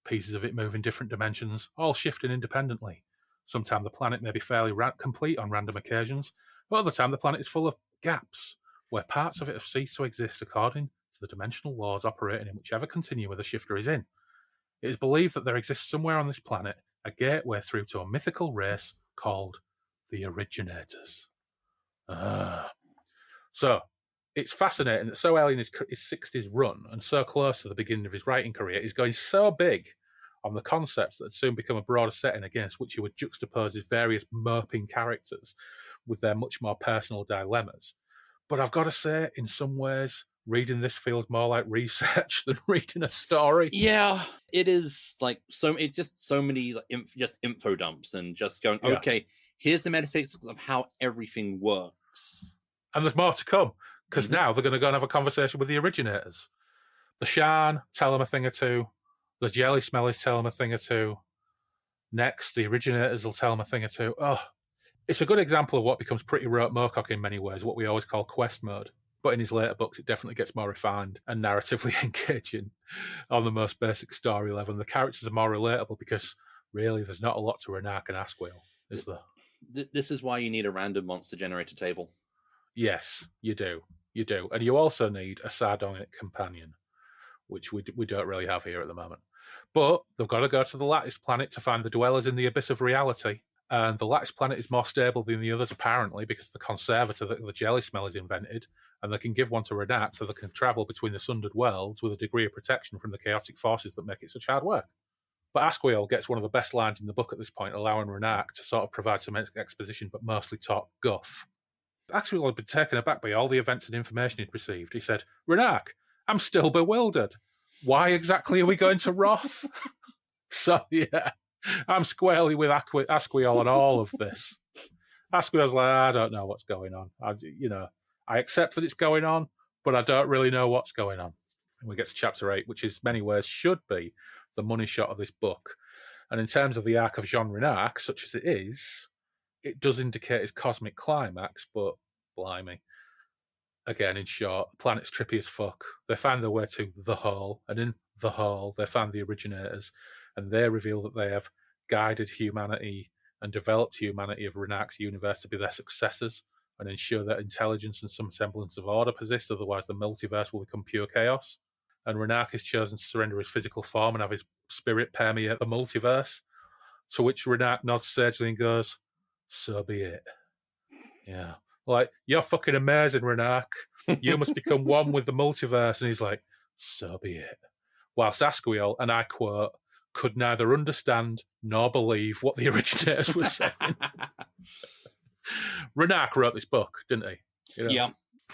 Pieces of it move in different dimensions, all shifting independently. Sometimes the planet may be fairly complete on random occasions, but other time the planet is full of gaps, where parts of it have ceased to exist according to the dimensional laws operating in whichever continuum the shifter is in. It is believed that there exists somewhere on this planet a gateway through to a mythical race called the Originators. So, it's fascinating that so early in his 60s run and so close to the beginning of his writing career, he's going so big on the concepts that had soon become a broader setting against which he would juxtapose his various moping characters with their much more personal dilemmas. But I've got to say, in some ways, reading this feels more like research than reading a story. Yeah, it is like it's just so many just info dumps and just going, okay, here's the metaphysics of how everything works. And there's more to come, because now they're going to go and have a conversation with the Originators. The Shan tell them a thing or two. The Jelly Smellies tell them a thing or two. Next, the Originators will tell them a thing or two. Oh, it's a good example of what becomes pretty rote Moorcock in many ways, what we always call quest mode. But in his later books, it definitely gets more refined and narratively engaging on the most basic story level. And the characters are more relatable because, really, there's not a lot to Renak and Asquil, is there? This is why you need a random monster generator table. Yes, you do. You do. And you also need a sardonic companion, which we don't really have here at the moment. But they've got to go to the Lattice planet to find the dwellers in the abyss of reality. And the Lattice planet is more stable than the others, apparently, because the conservator that the Jelly Smell is invented, and they can give one to Renak so they can travel between the Sundered worlds with a degree of protection from the chaotic forces that make it such hard work. But Asquil gets one of the best lines in the book at this point, allowing Renak to sort of provide some exposition, but mostly talk guff. Asquil had been taken aback by all the events and information he'd received. He said, Renak, I'm still bewildered. Why exactly are we going to Roth? So, yeah, I'm squarely with Asquil on all of this. Asquil's like, I don't know what's going on. I accept that it's going on, but I don't really know what's going on. And we get to chapter 8, which is many ways should be the money shot of this book. And in terms of the arc of Jean Renak, such as it is, it does indicate his cosmic climax, but blimey. Again, in short, the planet's trippy as fuck. They find their way to the Hole, and in the Hole, they find the Originators, and they reveal that they have guided humanity and developed humanity of Renark's universe to be their successors and ensure that intelligence and some semblance of order persist, otherwise the multiverse will become pure chaos. And Renark has chosen to surrender his physical form and have his spirit permeate the multiverse, to which Renark nods sagely and goes, so be it. Yeah. Like, you're fucking amazing, Renark. You must become one with the multiverse. And he's like, so be it. Whilst Asquiel, and I quote, could neither understand nor believe what the originators were saying. Renark wrote this book, didn't he? You know? Yeah.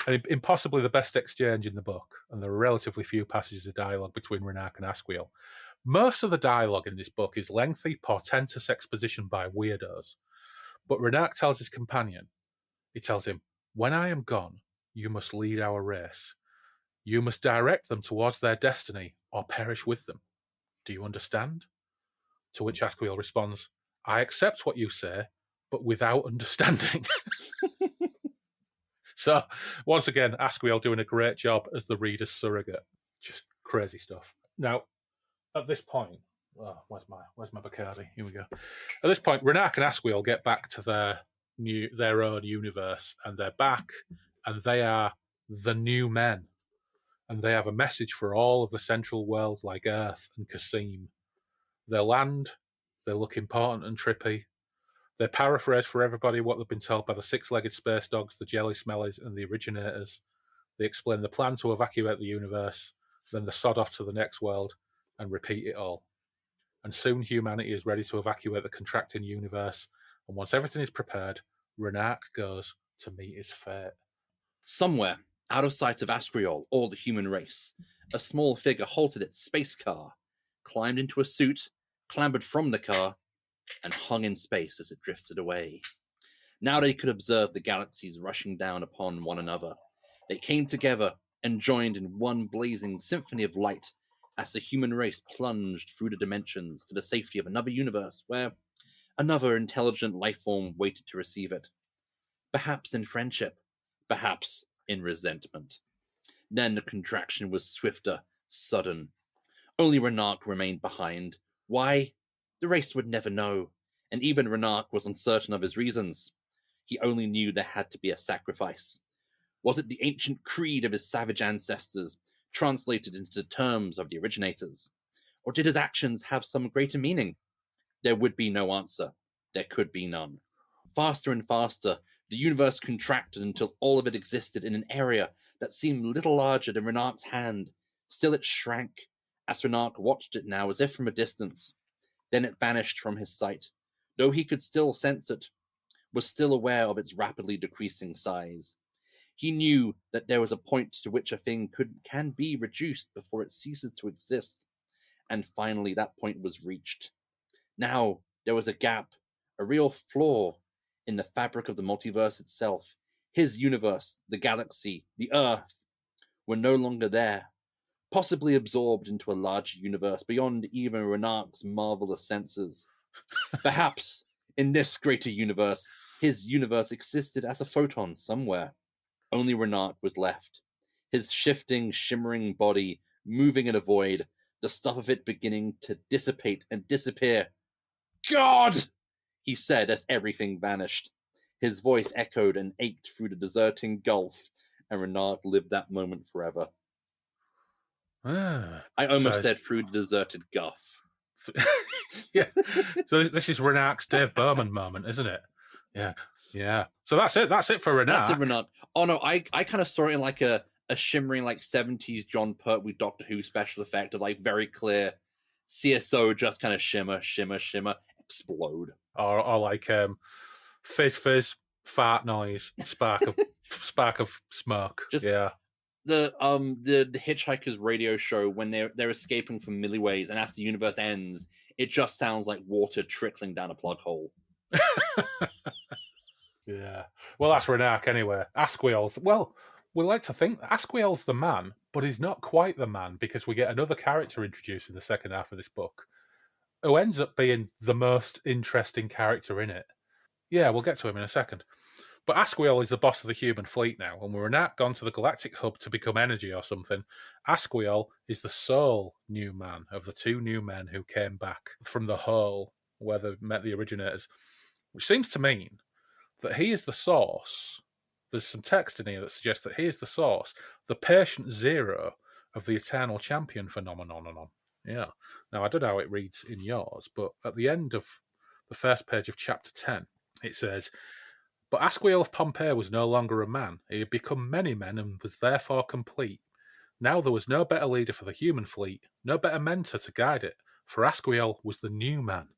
And in possibly the best exchange in the book, and there are relatively few passages of dialogue between Renark and Asquiel. Most of the dialogue in this book is lengthy, portentous exposition by weirdos. But Renark tells his companion, he tells him, when I am gone, you must lead our race. You must direct them towards their destiny or perish with them. Do you understand? To which Asquiel responds, I accept what you say, but without understanding. So, once again, Asquiel doing a great job as the reader's surrogate. Just crazy stuff. Now, at this point, where's my Bacardi? Here we go. At this point, Renark and Asquiel get back to their own universe, and they're back, and they are the new men. And they have a message for all of the central worlds like Earth and Kasim. They land, they look important and trippy. They paraphrase for everybody what they've been told by the six-legged space dogs, the jelly smellies, and the originators. They explain the plan to evacuate the universe, then they sod off to the next world and repeat it all. And soon humanity is ready to evacuate the contracting universe, and once everything is prepared, Renark goes to meet his fate. Somewhere, out of sight of Asquiel or the human race, a small figure halted its space car, climbed into a suit, clambered from the car, and hung in space as it drifted away. Now they could observe the galaxies rushing down upon one another. They came together and joined in one blazing symphony of light as the human race plunged through the dimensions to the safety of another universe where another intelligent life form waited to receive it. Perhaps in friendship, perhaps in resentment. Then the contraction was swifter, sudden. Only Renark remained behind. Why? The race would never know, and even Renark was uncertain of his reasons. He only knew there had to be a sacrifice. Was it the ancient creed of his savage ancestors, translated into the terms of the originators? Or did his actions have some greater meaning? There would be no answer. There could be none. Faster and faster, the universe contracted until all of it existed in an area that seemed little larger than Renark's hand. Still it shrank, as Renark watched it now as if from a distance. Then it vanished from his sight, though he could still sense it, was still aware of its rapidly decreasing size. He knew that there was a point to which a thing can be reduced before it ceases to exist, and finally that point was reached. Now there was a gap, a real flaw in the fabric of the multiverse itself. His universe, the galaxy, the Earth, were no longer there, possibly absorbed into a larger universe beyond even Renark's marvelous senses. Perhaps, in this greater universe, his universe existed as a photon somewhere. Only Renark was left, his shifting, shimmering body moving in a void, the stuff of it beginning to dissipate and disappear. God! He said as everything vanished. His voice echoed and ached through the deserting gulf, and Renark lived that moment forever. I almost said through the deserted gulf. Yeah. So this is Renark's Dave Bowman moment, isn't it? Yeah. Yeah. So that's it. That's it for Renark. That's it, Renark. Oh no, I kind of saw it in like a shimmering like 70s John Pertwee Doctor Who special effect of like very clear CSO just kind of shimmer, shimmer, shimmer, explode. Or like fizz fizz, fart noise, spark of smoke. Just the Hitchhiker's radio show when they're escaping from milliways, and as the universe ends, it just sounds like water trickling down a plug hole. Yeah. Well, that's Renark anyway. Asquiel's, well, we like to think Asquiel's the man, but he's not quite the man because we get another character introduced in the second half of this book who ends up being the most interesting character in it. Yeah, we'll get to him in a second. But Asquiel is the boss of the human fleet now, and when Renark gone to the galactic hub to become energy or something, Asquiel is the sole new man of the two new men who came back from the hole where they met the originators. which seems to mean that he is the source. There's some text in here that suggests that he is the source, the patient zero of the eternal champion phenomenon. Yeah. Now, I don't know how it reads in yours, but at the end of the first page of chapter 10, it says, "But Asquiel of Pompeii was no longer a man. He had become many men and was therefore complete. Now there was no better leader for the human fleet, no better mentor to guide it, for Asquiel was the new man.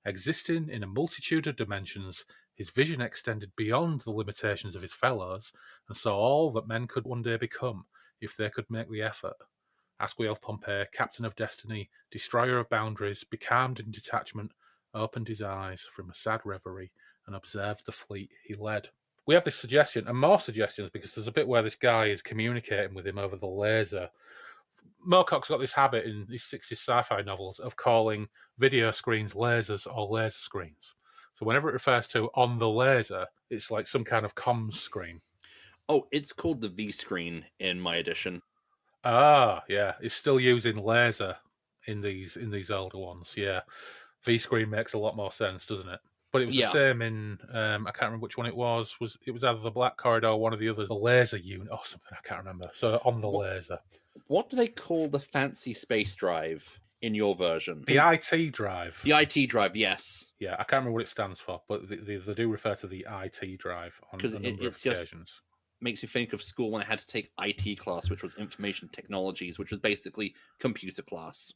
Existing in a multitude of dimensions, his vision extended beyond the limitations of his fellows, and saw all that men could one day become, if they could make the effort. Asquiel Pompeii, captain of destiny, destroyer of boundaries, becalmed in detachment, opened his eyes from a sad reverie, and observed the fleet he led." We have this suggestion, and more suggestions, because there's a bit where this guy is communicating with him over the laser. Moorcock's got this habit in his 60s sci-fi novels of calling video screens lasers or laser screens. So whenever it refers to on the laser, it's like some kind of comms screen. Oh, it's called the V screen in my edition. Ah, yeah, it's still using laser in these older ones. Yeah, V screen makes a lot more sense, doesn't it? But it was the same in I can't remember which one it was. It was either the Black Corridor or one of the others, the laser unit or something. I can't remember. So on the laser. What do they call the fancy space drive in your version? The IT drive. The IT drive, yes. Yeah, I can't remember what it stands for, but they do refer to the IT drive on a number of occasions. Makes me think of school when I had to take IT class, which was information technologies, which was basically computer class.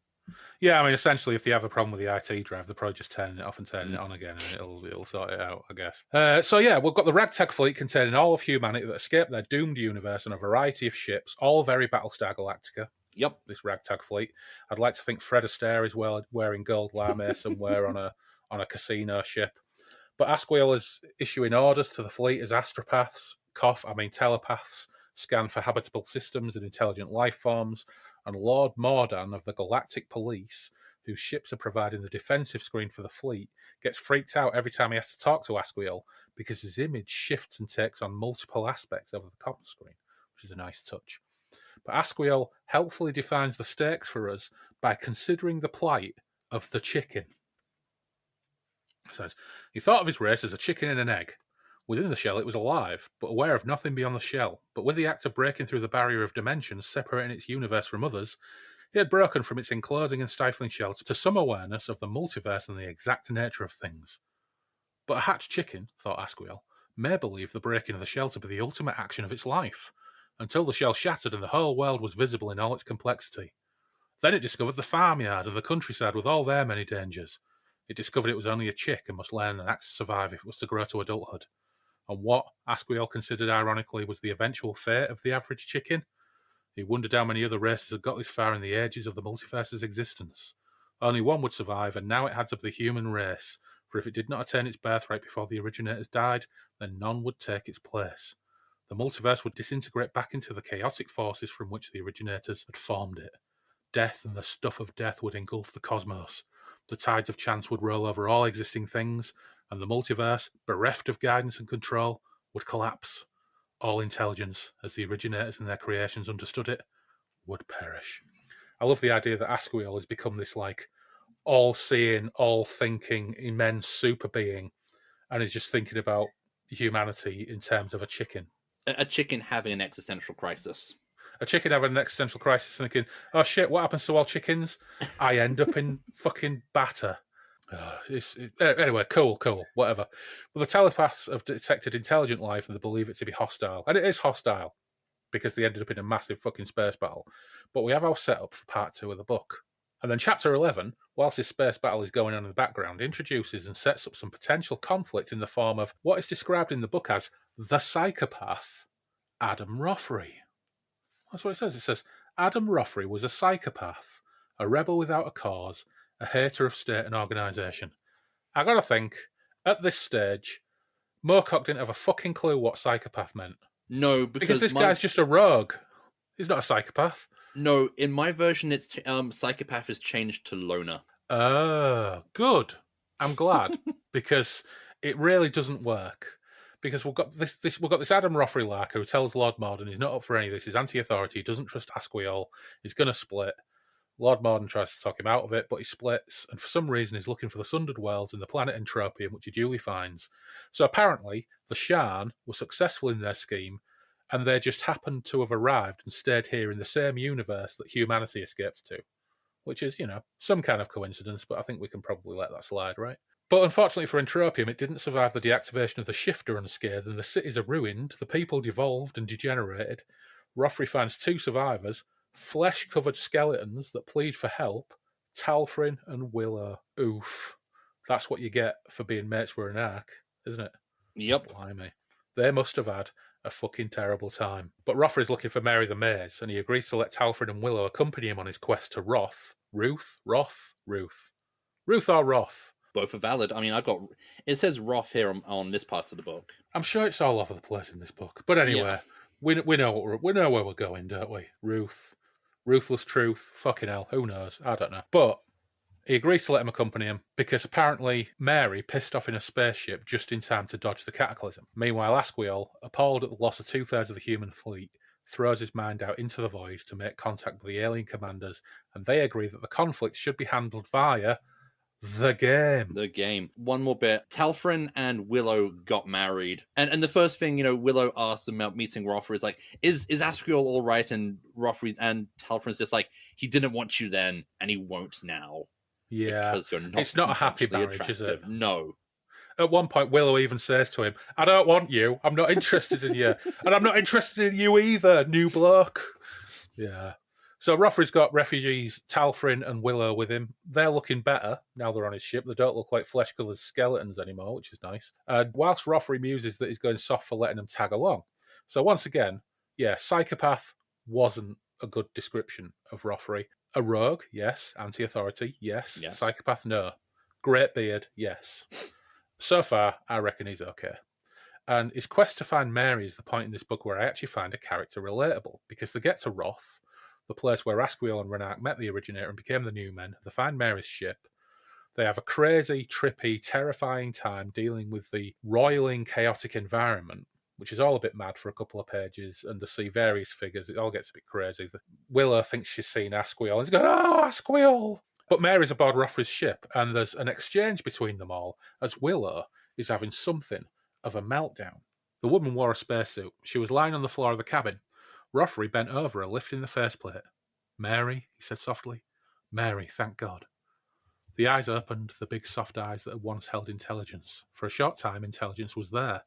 Yeah, I mean, essentially, if you have a problem with the IT drive, they're probably just turning it off and turning it on again, and it'll sort it out, I guess. So yeah, we've got the ragtag fleet containing all of humanity that escaped their doomed universe on a variety of ships, all very Battlestar Galactica. Yep, this ragtag fleet. I'd like to think Fred Astaire is wearing gold lame somewhere on a casino ship. But Asquiel is issuing orders to the fleet as astropaths, telepaths, scan for habitable systems and intelligent life forms, and Lord Mordan of the Galactic Police, whose ships are providing the defensive screen for the fleet, gets freaked out every time he has to talk to Asquiel because his image shifts and takes on multiple aspects over the comm screen, which is a nice touch. But Asquiel helpfully defines the stakes for us by considering the plight of the chicken. It says, he thought of his race as a chicken in an egg. Within the shell it was alive, but aware of nothing beyond the shell. But with the act of breaking through the barrier of dimensions separating its universe from others, it had broken from its enclosing and stifling shell to some awareness of the multiverse and the exact nature of things. But a hatched chicken, thought Asquiel, may believe the breaking of the shell to be the ultimate action of its life, until the shell shattered and the whole world was visible in all its complexity. Then it discovered the farmyard and the countryside with all their many dangers. It discovered it was only a chick and must learn and act to survive if it was to grow to adulthood. And what, Asquiel considered ironically, was the eventual fate of the average chicken? He wondered how many other races had got this far in the ages of the multiverse's existence. Only one would survive, and now it adds up the human race, for if it did not attain its birthright before the originators died, then none would take its place. The multiverse would disintegrate back into the chaotic forces from which the originators had formed it. Death and the stuff of death would engulf the cosmos. The tides of chance would roll over all existing things, and the multiverse, bereft of guidance and control, would collapse. All intelligence, as the originators and their creations understood it, would perish. I love the idea that Asquiel has become this like all-seeing, all-thinking, immense super being, and is just thinking about humanity in terms of a chicken. A chicken having an existential crisis. A chicken having an existential crisis thinking, oh shit, what happens to all chickens? I end up in fucking batter. Anyway, cool, whatever. Well, the telepaths have detected intelligent life and they believe it to be hostile. And it is hostile because they ended up in a massive fucking space battle. But we have our setup for part 2 of the book. And then chapter 11, whilst this space battle is going on in the background, introduces and sets up some potential conflict in the form of what is described in the book as the psychopath, Adam Rothery. That's what it says. It says, Adam Rothery was a psychopath, a rebel without a cause, a hater of state and organisation. I gotta think, at this stage, Moorcock didn't have a fucking clue what psychopath meant. No, because this guy's just a rogue. He's not a psychopath. No, in my version, it's psychopath is changed to loner. Oh, good. I'm glad because it really doesn't work. Because we've got this Adam Rothery lark who tells Lord Morden he's not up for any of this. He's anti-authority. He doesn't trust Asquiel. He's going to split. Lord Morden tries to talk him out of it, but he splits, and for some reason he's looking for the Sundered Worlds and the planet Entropium, which he duly finds. So apparently, the Sharn were successful in their scheme, and they just happened to have arrived and stayed here in the same universe that humanity escaped to. Which is, some kind of coincidence, but I think we can probably let that slide, right? But unfortunately for Entropium, it didn't survive the deactivation of the shifter unscathed, and the cities are ruined, the people devolved and degenerated. Rothry finds 2 survivors, flesh-covered skeletons that plead for help, Talfrin and Willow. Oof. That's what you get for being mates with an arc, isn't it? Yep. Blimey. They must have had a fucking terrible time. But Rothry's looking for Mary the Maze, and he agrees to let Talfrin and Willow accompany him on his quest to Roth. Ruth or Roth? Both are valid. I mean, it says Roth here on this part of the book. I'm sure it's all over the place in this book. But anyway, we know where we're going, don't we? Ruth. Ruthless Truth. Fucking hell. Who knows? I don't know. But he agrees to let him accompany him because apparently Mary pissed off in a spaceship just in time to dodge the cataclysm. Meanwhile, Asquiel, appalled at the loss of 2/3 of the human fleet, throws his mind out into the void to make contact with the alien commanders, and they agree that the conflict should be handled via the game. One more bit. Talfrin and Willow got married. And the first thing, Willow asked them about meeting Rothry is like, is Asquiel all right? And Rothry's and Talfrin's just like, he didn't want you then, and he won't now. Yeah. Because you're not it's not a happy marriage, attractive. is it? No. At one point, Willow even says to him, I don't want you. I'm not interested in you. And I'm not interested in you either, new bloke. Yeah. So Rothry's got refugees Talfrin and Willow with him. They're looking better now they're on his ship. They don't look like flesh-coloured skeletons anymore, which is nice. Whilst Rothry muses that he's going soft for letting them tag along. So once again, psychopath wasn't a good description of Rothry. A rogue, yes. Anti-authority, yes. Psychopath, no. Great beard, yes. So far, I reckon he's okay. And his quest to find Mary is the point in this book where I actually find a character relatable, because they get to Roth, the place where Asquiel and Renark met the originator and became the new men. They find Mary's ship. They have a crazy, trippy, terrifying time dealing with the roiling, chaotic environment, which is all a bit mad for a couple of pages, and they see various figures. It all gets a bit crazy. Willow thinks she's seen Asquiel, and he's going, oh, Asquiel! But Mary's aboard Rothry's ship, and there's an exchange between them all, as Willow is having something of a meltdown. The woman wore a spacesuit. She was lying on the floor of the cabin. Rothry bent over her, lifting the faceplate. Mary, he said softly. Mary, thank God. The eyes opened, the big soft eyes that had once held intelligence. For a short time, intelligence was there,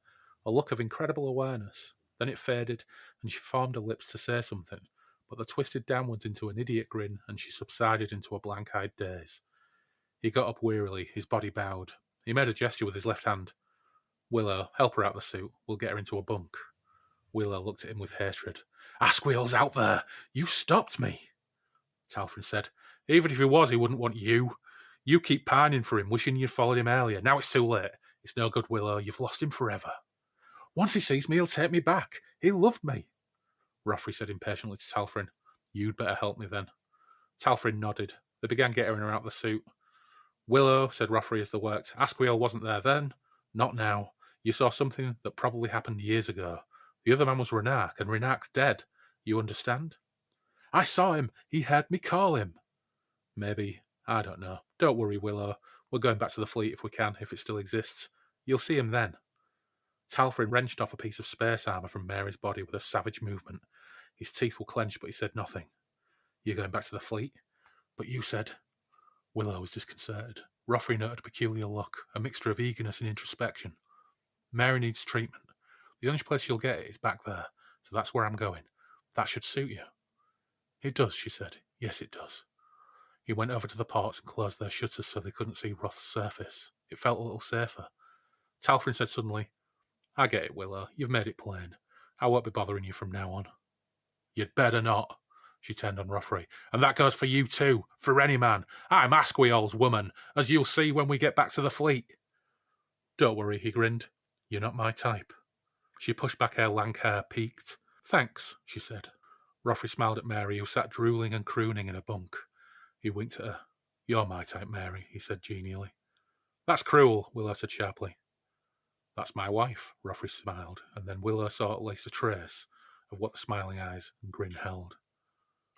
a look of incredible awareness. Then it faded, and she formed her lips to say something, but they twisted downwards into an idiot grin, and she subsided into a blank-eyed daze. He got up wearily, his body bowed. He made a gesture with his left hand. Willow, help her out of the suit. We'll get her into a bunk. Willow looked at him with hatred. Asquiel's out there. You stopped me. Talfrin said, even if he was, he wouldn't want you. You keep pining for him, wishing you'd followed him earlier. Now it's too late. It's no good, Willow. You've lost him forever. Once he sees me, he'll take me back. He loved me. Rothry said impatiently to Talfrin, you'd better help me then. Talfrin nodded. They began getting her out of the suit. Willow, said Rothry as they worked, Asquiel wasn't there then. Not now. You saw something that probably happened years ago. The other man was Renark, and Renark's dead. You understand? I saw him. He heard me call him. Maybe. I don't know. Don't worry, Willow. We're going back to the fleet if we can, if it still exists. You'll see him then. Talfrin wrenched off a piece of space armour from Mary's body with a savage movement. His teeth were clenched, but he said nothing. You're going back to the fleet? But you said... Willow was disconcerted. Rothry noted a peculiar look, a mixture of eagerness and introspection. Mary needs treatment. The only place she'll get it is back there, so that's where I'm going. That should suit you. It does, she said. Yes, it does. He went over to the ports and closed their shutters so they couldn't see Roth's surface. It felt a little safer. Talfrin said suddenly, I get it, Willow. You've made it plain. I won't be bothering you from now on. You'd better not. She turned on Rothry. And that goes for you too, for any man. I'm Asquiel's woman, as you'll see when we get back to the fleet. Don't worry, he grinned. You're not my type. She pushed back her lank hair, peaked. Thanks, she said. Rothry smiled at Mary, who sat drooling and crooning in a bunk. He winked at her. You're my type, Mary, he said genially. That's cruel, Willow said sharply. That's my wife, Rothry smiled, and then Willow saw at least a trace of what the smiling eyes and grin held.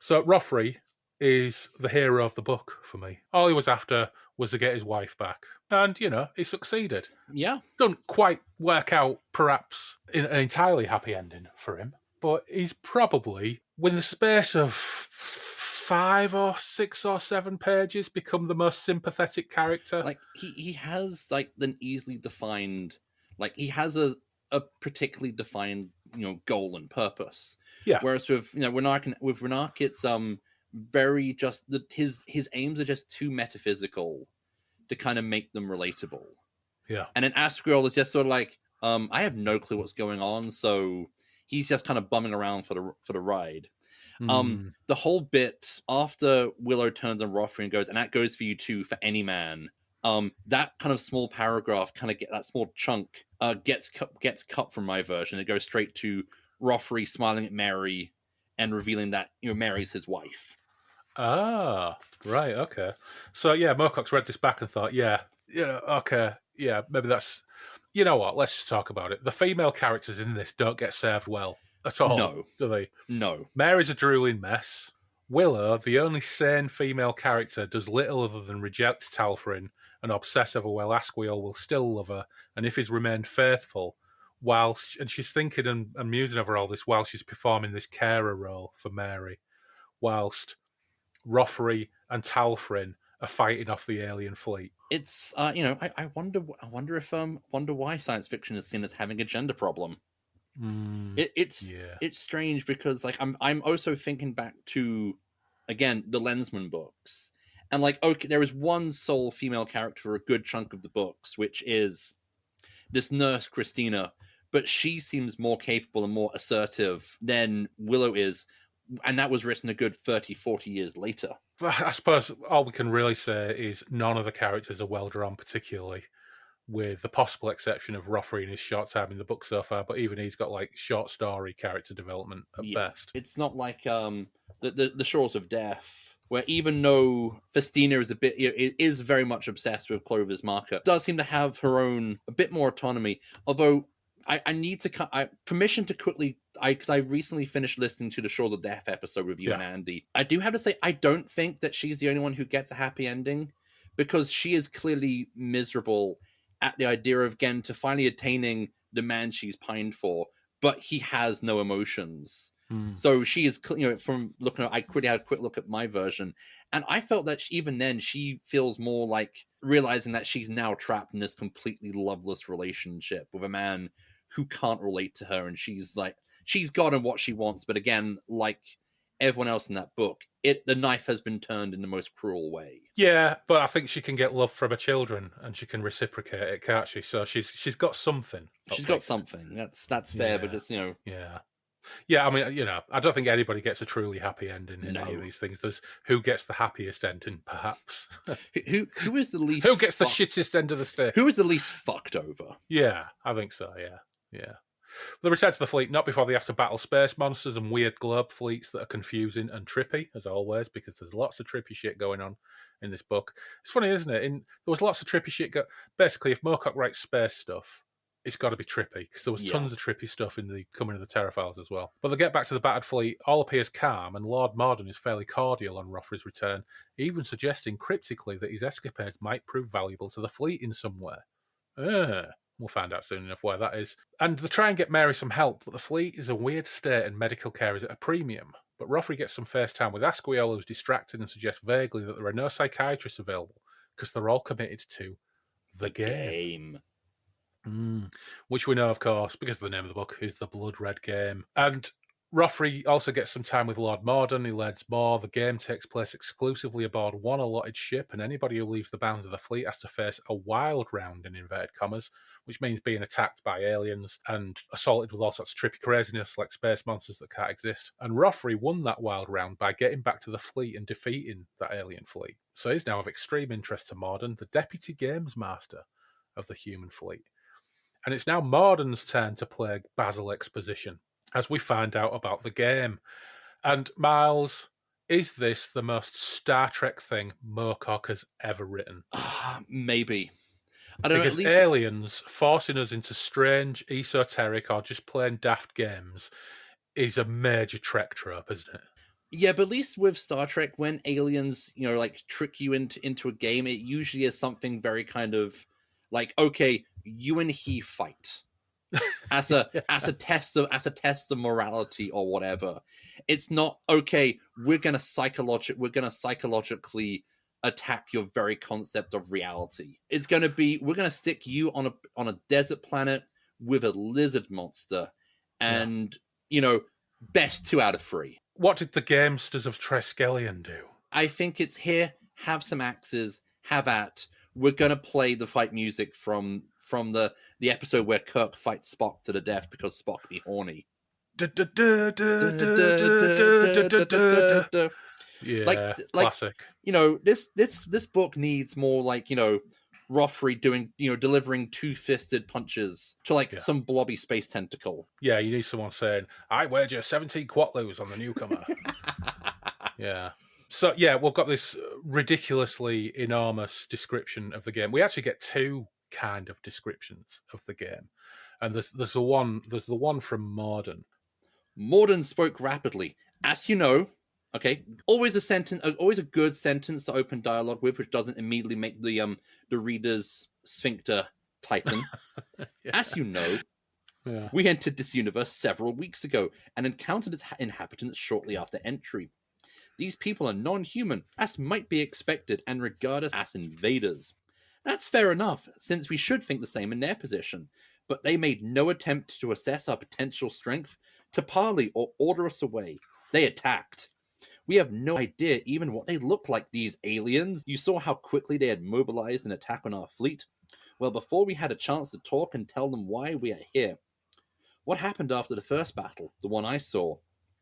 So Rothry is the hero of the book for me. All he was after was to get his wife back. And, he succeeded. Yeah. Don't quite work out, perhaps, in an entirely happy ending for him, but he's probably, within the space of 5 or 6 or 7 pages, become the most sympathetic character. Like, he has, like, an easily defined, like, he has a particularly defined, goal and purpose. Yeah. Whereas with, Renark, it's very just his aims are just too metaphysical to kind of make them relatable. Yeah. And then Asriel is just sort of like, I have no clue what's going on, so he's just kind of bumming around for the ride. The whole bit after Willow turns on Rothry and goes, and that goes for you too, for any man. That kind of small paragraph, that small chunk, gets cut from my version. It goes straight to Rothry smiling at Mary and revealing that Mary's his wife. Ah, right, okay. So yeah, Moorcock's read this back and thought, okay, yeah, maybe that's. You know what? Let's just talk about it. The female characters in this don't get served well at all, No. do they? No. Mary's a drooling mess. Willow, the only sane female character, does little other than reject Talfrin and obsess over well Asquiel will still love her, and if he's remained faithful, and she's thinking and musing over all this while she's performing this carer role for Mary, whilst Rothry and Talfrin are fighting off the alien fleet. It's I wonder why science fiction is seen as having a gender problem. It's strange because like I'm also thinking back to, again, the Lensman books, and like, okay, there is one sole female character for a good chunk of the books, which is this nurse Christina, but she seems more capable and more assertive than Willow is, and that was written a good 30-40 years later. I suppose all we can really say is none of the characters are well drawn particularly, with the possible exception of Rothry in his short time in the book so far, but even he's got like short story character development at best. It's not like the Shores of Death, where even though Festina is very much obsessed with Clover's marker, does seem to have her own a bit more autonomy. Although I need to permission to quickly, because I recently finished listening to the Shores of Death episode with you and Andy. I do have to say, I don't think that she's the only one who gets a happy ending, because she is clearly miserable at the idea of, again, to finally attaining the man she's pined for, but he has no emotions. So she is, from looking at, I quickly had a quick look at my version, and I felt that even then she feels more like realizing that she's now trapped in this completely loveless relationship with a man who can't relate to her, and she's gotten what she wants, but again, like everyone else in that book, the knife has been turned in the most cruel way. Yeah, but I think she can get love from her children, and she can reciprocate it, can't she? So she's got something. She's got something. That's fair, but just Yeah, I mean, I don't think anybody gets a truly happy ending in any of these things. There's who gets the happiest ending, perhaps. who is the least? Who gets the shittest end of the stick? Who is the least fucked over? Yeah, I think so. Yeah. They return to the fleet not before they have to battle space monsters and weird globe fleets that are confusing and trippy, as always, because there's lots of trippy shit going on in this book. It's funny, isn't it? There was lots of trippy shit. Basically, if Moorcock writes space stuff, it's got to be trippy, because there was tons of trippy stuff in the Coming of the Terraphiles as well. But they get back to the battered fleet, all appears calm, and Lord Morden is fairly cordial on Rothry's return, even suggesting cryptically that his escapades might prove valuable to the fleet in some way. We'll find out soon enough where that is. And they try and get Mary some help, but the fleet is a weird state and medical care is at a premium. But Rothry gets some face time with Asquiel, who's distracted and suggests vaguely that there are no psychiatrists available because they're all committed to the game. Which we know, of course, because the name of the book is The Blood Red Game. And Rothry also gets some time with Lord Morden. He learns more. The game takes place exclusively aboard one allotted ship, and anybody who leaves the bounds of the fleet has to face a wild round, in inverted commas, which means being attacked by aliens and assaulted with all sorts of trippy craziness like space monsters that can't exist. And Rothry won that wild round by getting back to the fleet and defeating that alien fleet. So he's now of extreme interest to Morden, the deputy games master of the human fleet. And it's now Morden's turn to play Basil Exposition, as we find out about the game. And Miles, is this the most Star Trek thing Moorcock has ever written? Maybe. I don't know, because aliens forcing us into strange, esoteric, or just plain daft games is a major Trek trope, isn't it? Yeah, but at least with Star Trek, when aliens, like trick you into a game, it usually is something very kind of like, okay, you and he fight as a test of morality or whatever. It's not okay. We're gonna psychologically attack your very concept of reality. It's gonna be we're gonna stick you on a desert planet with a lizard monster, and best 2 out of 3. What did the gamesters of Triskelion do? I think it's here. Have some axes. Have at. We're gonna play the fight music from the episode where Kirk fights Spock to the death because Spock be horny. Yeah, classic. This book needs more like Rothry doing delivering 2-fisted punches to some blobby space tentacle. Yeah, you need someone saying, "I wager 17 quatloos on the newcomer." Yeah. So yeah, we've got this ridiculously enormous description of the game. We actually get 2 kind of descriptions of the game, and there's the one from Morden. Morden spoke rapidly, as you know. Okay, always a good sentence to open dialogue with, which doesn't immediately make the reader's sphincter tighten. Yeah. As you know, we entered this universe several weeks ago and encountered its inhabitants shortly after entry. These people are non-human, as might be expected, and regard us as invaders. That's fair enough, since we should think the same in their position, but they made no attempt to assess our potential strength, to parley, or order us away. They attacked. We have no idea even what they look like, these aliens. You saw how quickly they had mobilized an attack on our fleet. Well, before we had a chance to talk and tell them why we are here. What happened after the first battle, the one I saw?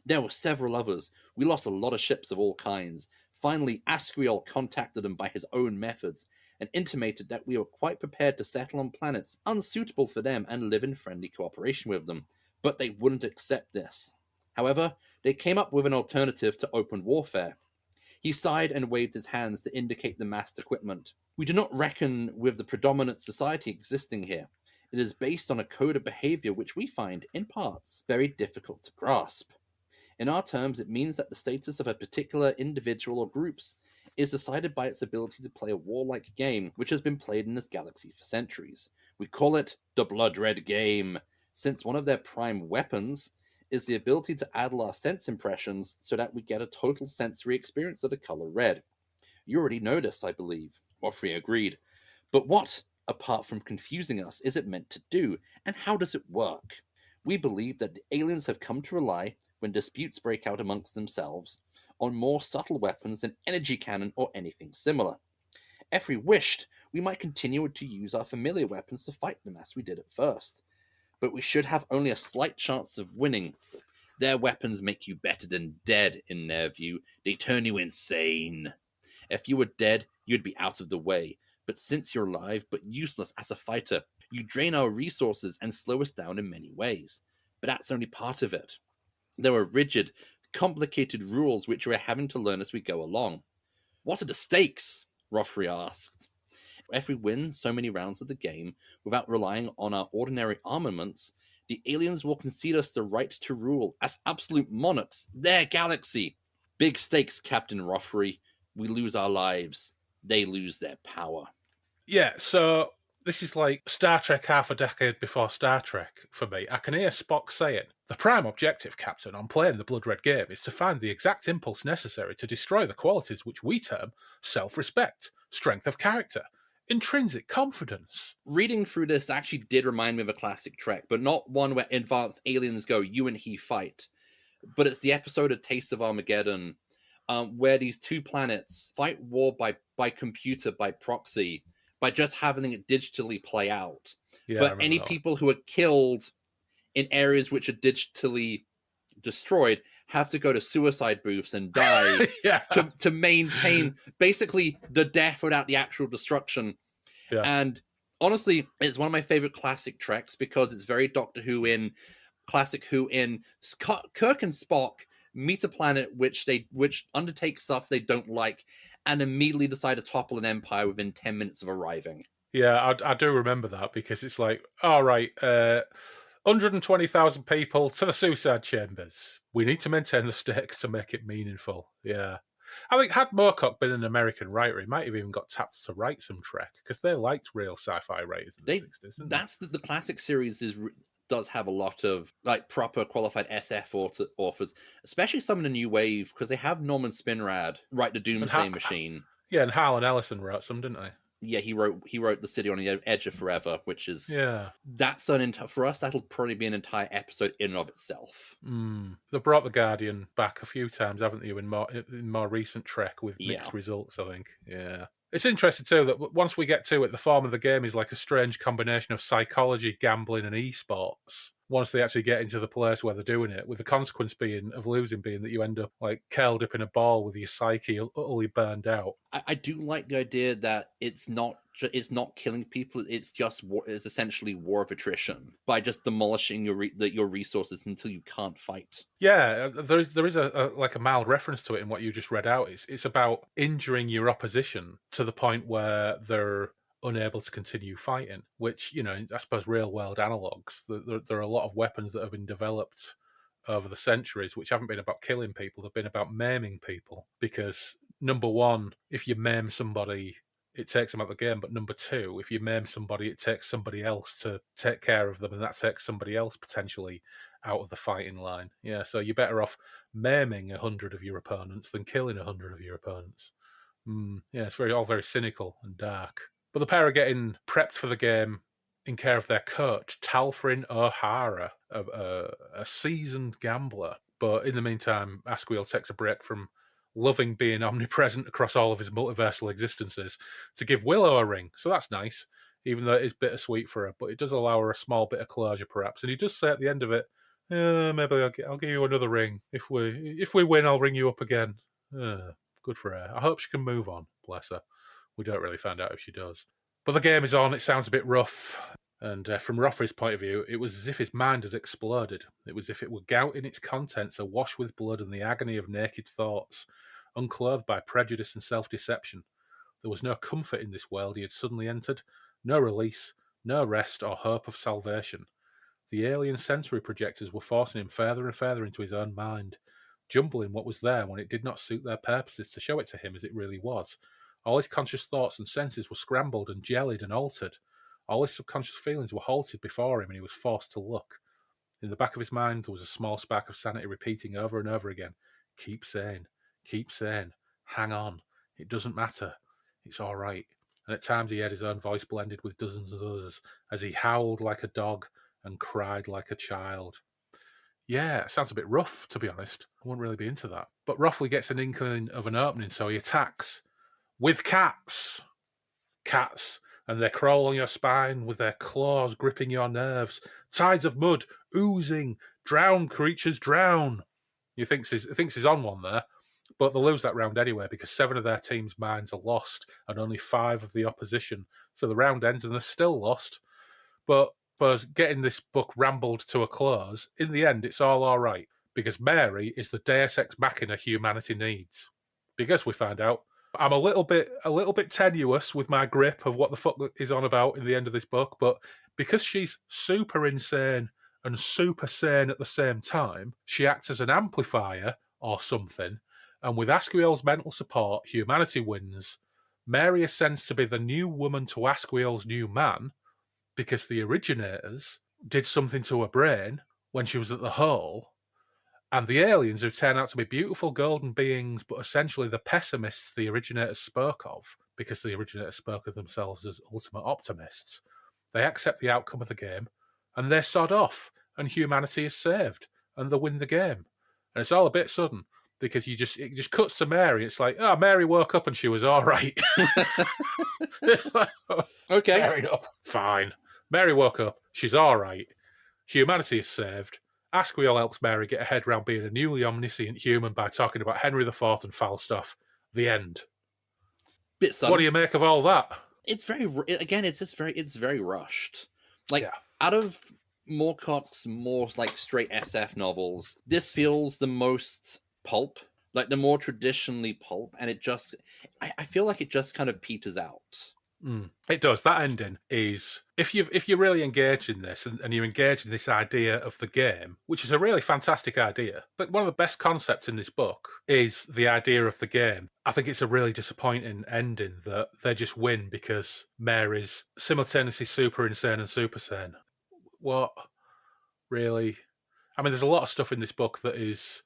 There were several others. We lost a lot of ships of all kinds. Finally, Asriel contacted them by his own methods and intimated that we were quite prepared to settle on planets unsuitable for them and live in friendly cooperation with them. But they wouldn't accept this. However, they came up with an alternative to open warfare. He sighed and waved his hands to indicate the massed equipment. We do not reckon with the predominant society existing here. It is based on a code of behavior which we find, in parts, very difficult to grasp. In our terms, it means that the status of a particular individual or groups is decided by its ability to play a warlike game which has been played in this galaxy for centuries. We call it the Blood Red Game, since one of their prime weapons is the ability to addle our sense impressions so that we get a total sensory experience of the color red. You already know this, I believe. Rothry agreed. But what, apart from confusing us, is it meant to do, and how does it work? We believe that the aliens have come to rely, when disputes break out amongst themselves, on more subtle weapons than energy cannon or anything similar. If we wished, we might continue to use our familiar weapons to fight them as we did at first. But we should have only a slight chance of winning. Their weapons make you better than dead, in their view. They turn you insane. If you were dead, you'd be out of the way. But since you're alive, but useless as a fighter, you drain our resources and slow us down in many ways. But that's only part of it. There are rigid, complicated rules which we're having to learn as we go along. What are the stakes? Rothry asked. If we win so many rounds of the game without relying on our ordinary armaments, the aliens will concede us the right to rule as absolute monarchs, their galaxy. Big stakes, Captain Rothry. We lose our lives. They lose their power. Yeah, so this is like Star Trek half a decade before Star Trek for me. I can hear Spock saying, "The prime objective, Captain, on playing the Blood Red Game is to find the exact impulse necessary to destroy the qualities which we term self-respect, strength of character, intrinsic confidence." Reading through this actually did remind me of a classic Trek, but not one where advanced aliens go, you and he fight. But it's the episode of Taste of Armageddon, where these 2 planets fight war by computer, by proxy, by just having it digitally play out. Yeah, but any people who are killed in areas which are digitally destroyed have to go to suicide booths and die to maintain basically the death without the actual destruction. Yeah. And honestly, it's one of my favorite classic Treks because it's very Doctor Who in classic Who in Kirk and Spock meet a planet which undertakes stuff they don't like and immediately decide to topple an empire within 10 minutes of arriving. Yeah, I do remember that because it's like, all right, 120,000 people to the suicide chambers. We need to maintain the stakes to make it meaningful. Yeah. I think had Moorcock been an American writer, he might have even got tapped to write some Trek, because they liked real sci-fi writers in the 60s, didn't That's the classic series does have a lot of like proper qualified SF authors, especially some in the new wave, because they have Norman Spinrad write the Doomsday Machine. Yeah, and Harlan Ellison wrote some, didn't they? Yeah, he wrote The City on the Edge of Forever, which is that's for us that'll probably be an entire episode in and of itself. They've brought the Guardian back a few times, haven't you? In more recent Trek with mixed results, I think. Yeah. It's interesting too that once we get to it, the form of the game is like a strange combination of psychology, gambling, and esports. Once they actually get into the place where they're doing it, with the consequence of losing being that you end up like curled up in a ball with your psyche utterly burned out. I do like the idea that it's not killing people. It's just it's essentially war of attrition by just demolishing your resources until you can't fight. Yeah, there is a mild reference to it in what you just read out. It's about injuring your opposition to the point where they're unable to continue fighting, which, you know, I suppose real world analogues. There are a lot of weapons that have been developed over the centuries which haven't been about killing people, they've been about maiming people. Because number one, if you maim somebody, it takes them out of the game. But number two, if you maim somebody, it takes somebody else to take care of them, and that takes somebody else potentially out of the fighting line. Yeah, so you're better off maiming 100 of your opponents than killing 100 of your opponents. Yeah, it's all very cynical and dark. But the pair are getting prepped for the game in care of their coach, Talfrin O'Hara, a seasoned gambler. But in the meantime, Asquith takes a break from loving being omnipresent across all of his multiversal existences to give Willow a ring. So that's nice, even though it is bittersweet for her. But it does allow her a small bit of closure, perhaps. And he does say at the end of it, maybe I'll give you another ring. If we win, I'll ring you up again. Good for her. I hope she can move on, bless her. We don't really find out if she does. But the game is on. It sounds a bit rough. And from Roffrey's point of view, it was as if his mind had exploded. It was as if it were gouting its contents, awash with blood and the agony of naked thoughts, unclothed by prejudice and self-deception. There was no comfort in this world he had suddenly entered, no release, no rest or hope of salvation. The alien sensory projectors were forcing him further and further into his own mind, jumbling what was there when it did not suit their purposes to show it to him as it really was. All his conscious thoughts and senses were scrambled and jellied and altered. All his subconscious feelings were halted before him, and he was forced to look. In the back of his mind, there was a small spark of sanity repeating over and over again, keep sane, hang on, it doesn't matter, it's all right. And at times he heard his own voice blended with dozens of others as he howled like a dog and cried like a child. Yeah, it sounds a bit rough, to be honest. I wouldn't really be into that. But Roffley gets an inkling of an opening, so he attacks. With cats, and they crawl on your spine with their claws gripping your nerves. Tides of mud oozing, drowned creatures drown. He thinks he's on one there, but they'll lose that round anyway because 7 of their team's minds are lost and only 5 of the opposition. So the round ends and they're still lost. But getting this book rambled to a close, in the end, it's all right because Mary is the Deus Ex Machina humanity needs. Because we find out, I'm a little bit tenuous with my grip of what the fuck is on about in the end of this book, but because she's super insane and super sane at the same time, she acts as an amplifier or something, and with Asquith's mental support, humanity wins. Mary ascends to be the new woman to Asquith's new man, because the originators did something to her brain when she was at the hole, and the aliens, who turn out to be beautiful golden beings, but essentially the pessimists the originators spoke of, because the originators spoke of themselves as ultimate optimists, they accept the outcome of the game, and they sod off, and humanity is saved, and they win the game. And it's all a bit sudden, because it just cuts to Mary. It's like, Mary woke up and she was all right. It's like, okay, fair enough. Fine. Mary woke up. She's all right. Humanity is saved. Asquith helps Mary get her head around being a newly omniscient human by talking about Henry IV and Falstaff. The end. Bit sudden. What do you make of all that? It's very rushed. Out of Moorcock's more like straight SF novels, this feels the most pulp, like the more traditionally pulp, and I feel like it just kind of peters out. It does. That ending is if you're really engaged in this and you're engaged in this idea of the game, which is a really fantastic idea. But one of the best concepts in this book is the idea of the game. I think it's a really disappointing ending that they just win because Mary's simultaneously super insane and super sane. What really? I mean, there's a lot of stuff in this book that is.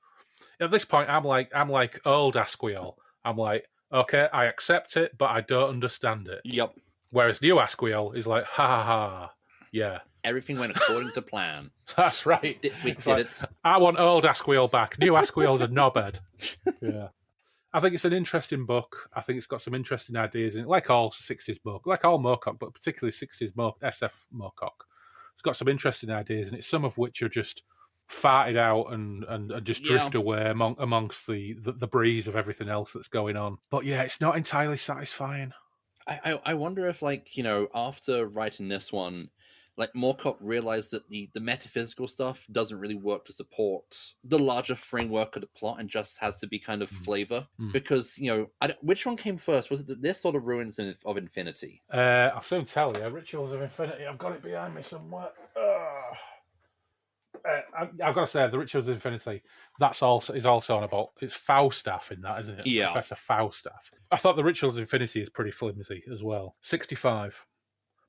At this point, I'm like old Asquiel. I'm like, okay, I accept it, but I don't understand it. Yep. Whereas new Asquiel is like, ha ha ha, yeah. Everything went according to plan. That's right. We did it. I want old Asquiel back. New Asquiel's a knobhead. Yeah. I think it's an interesting book. I think it's got some interesting ideas in it, like all 60s book, like all Moorcock, but particularly 60s SF Moorcock. It's got some interesting ideas in it, some of which are just farted out and just drift away amongst the breeze of everything else that's going on. But yeah, it's not entirely satisfying. I wonder if, like, you know, after writing this one, like, Moorcock realized that the metaphysical stuff doesn't really work to support the larger framework of the plot and just has to be kind of flavor. Because, you know, which one came first? Was it this or the Ruins of Infinity? I'll soon tell you. Rituals of Infinity. I've got it behind me somewhere. I've got to say, the Rituals of Infinity, is also on about, it's Falstaff in that, isn't it? Yeah. Professor Falstaff. I thought the Rituals of Infinity is pretty flimsy as well. 65.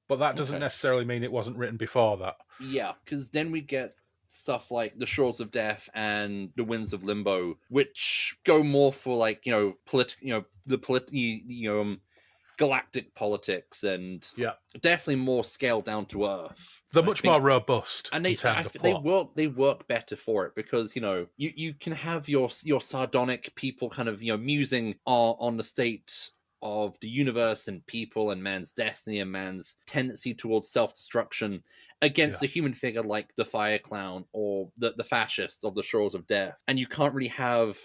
But that doesn't necessarily mean it wasn't written before that. Yeah, because then we get stuff like The Shores of Death and The Winds of Limbo, which go more for, like, you know, galactic politics and definitely more scaled down to earth. They're much more robust and in terms of plot. They work better for it because, you know, you can have your sardonic people kind of, you know, musing on the state of the universe and people and man's destiny and man's tendency towards self-destruction against a human figure like the Fire Clown or the fascists of The Shores of Death. And you can't really have...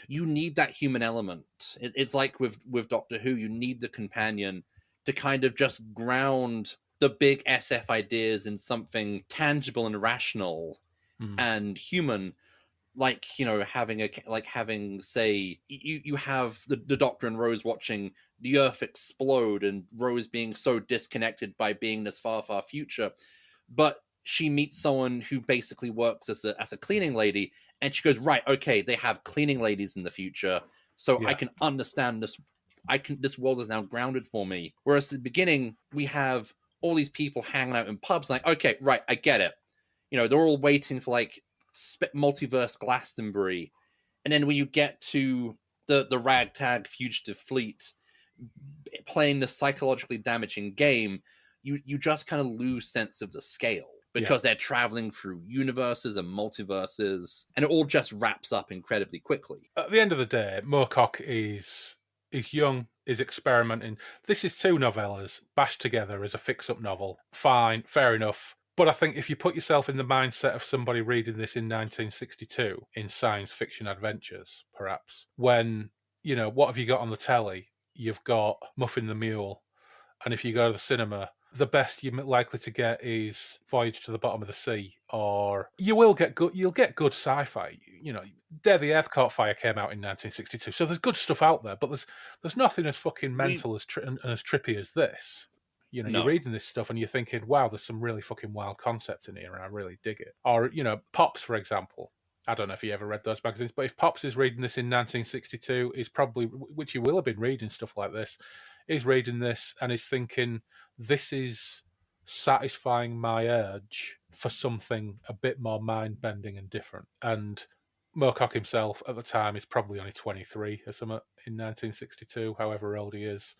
You need that human element. It's like with Doctor Who, you need the companion to kind of just ground the big SF ideas in something tangible and rational and human. Like, you know, having say you have the Doctor and Rose watching the Earth explode and Rose being so disconnected by being this far future, but she meets someone who basically works as a cleaning lady, and she goes, right, okay, they have cleaning ladies in the future, so I can understand this. This world is now grounded for me. Whereas at the beginning, we have all these people hanging out in pubs, like, okay, right, I get it. You know, they're all waiting for, like, multiverse Glastonbury, and then when you get to the ragtag fugitive fleet playing the psychologically damaging game, you just kind of lose sense of the scale because they're traveling through universes and multiverses, and it all just wraps up incredibly quickly. At the end of the day, Moorcock is young, is experimenting. This is two novellas bashed together as a fix-up novel. Fine, fair enough. But I think if you put yourself in the mindset of somebody reading this in 1962 in science fiction adventures, perhaps, when, you know, what have you got on the telly? You've got Muffin the Mule. And if you go to the cinema, the best you're likely to get is Voyage to the Bottom of the Sea, or you'll get good sci-fi. You know, Dare the Earth Caught Fire came out in 1962, so there's good stuff out there, but there's nothing as fucking mental and as trippy as this. You know, you're reading this stuff and you're thinking, wow, there's some really fucking wild concepts in here, and I really dig it. Or, you know, Pops, for example. I don't know if you ever read those magazines, but if Pops is reading this in 1962, is probably, which he will have been reading stuff like this, is reading this and is thinking, this is satisfying my urge for something a bit more mind-bending and different. And Moorcock himself at the time is probably only 23 or something in 1962, however old he is.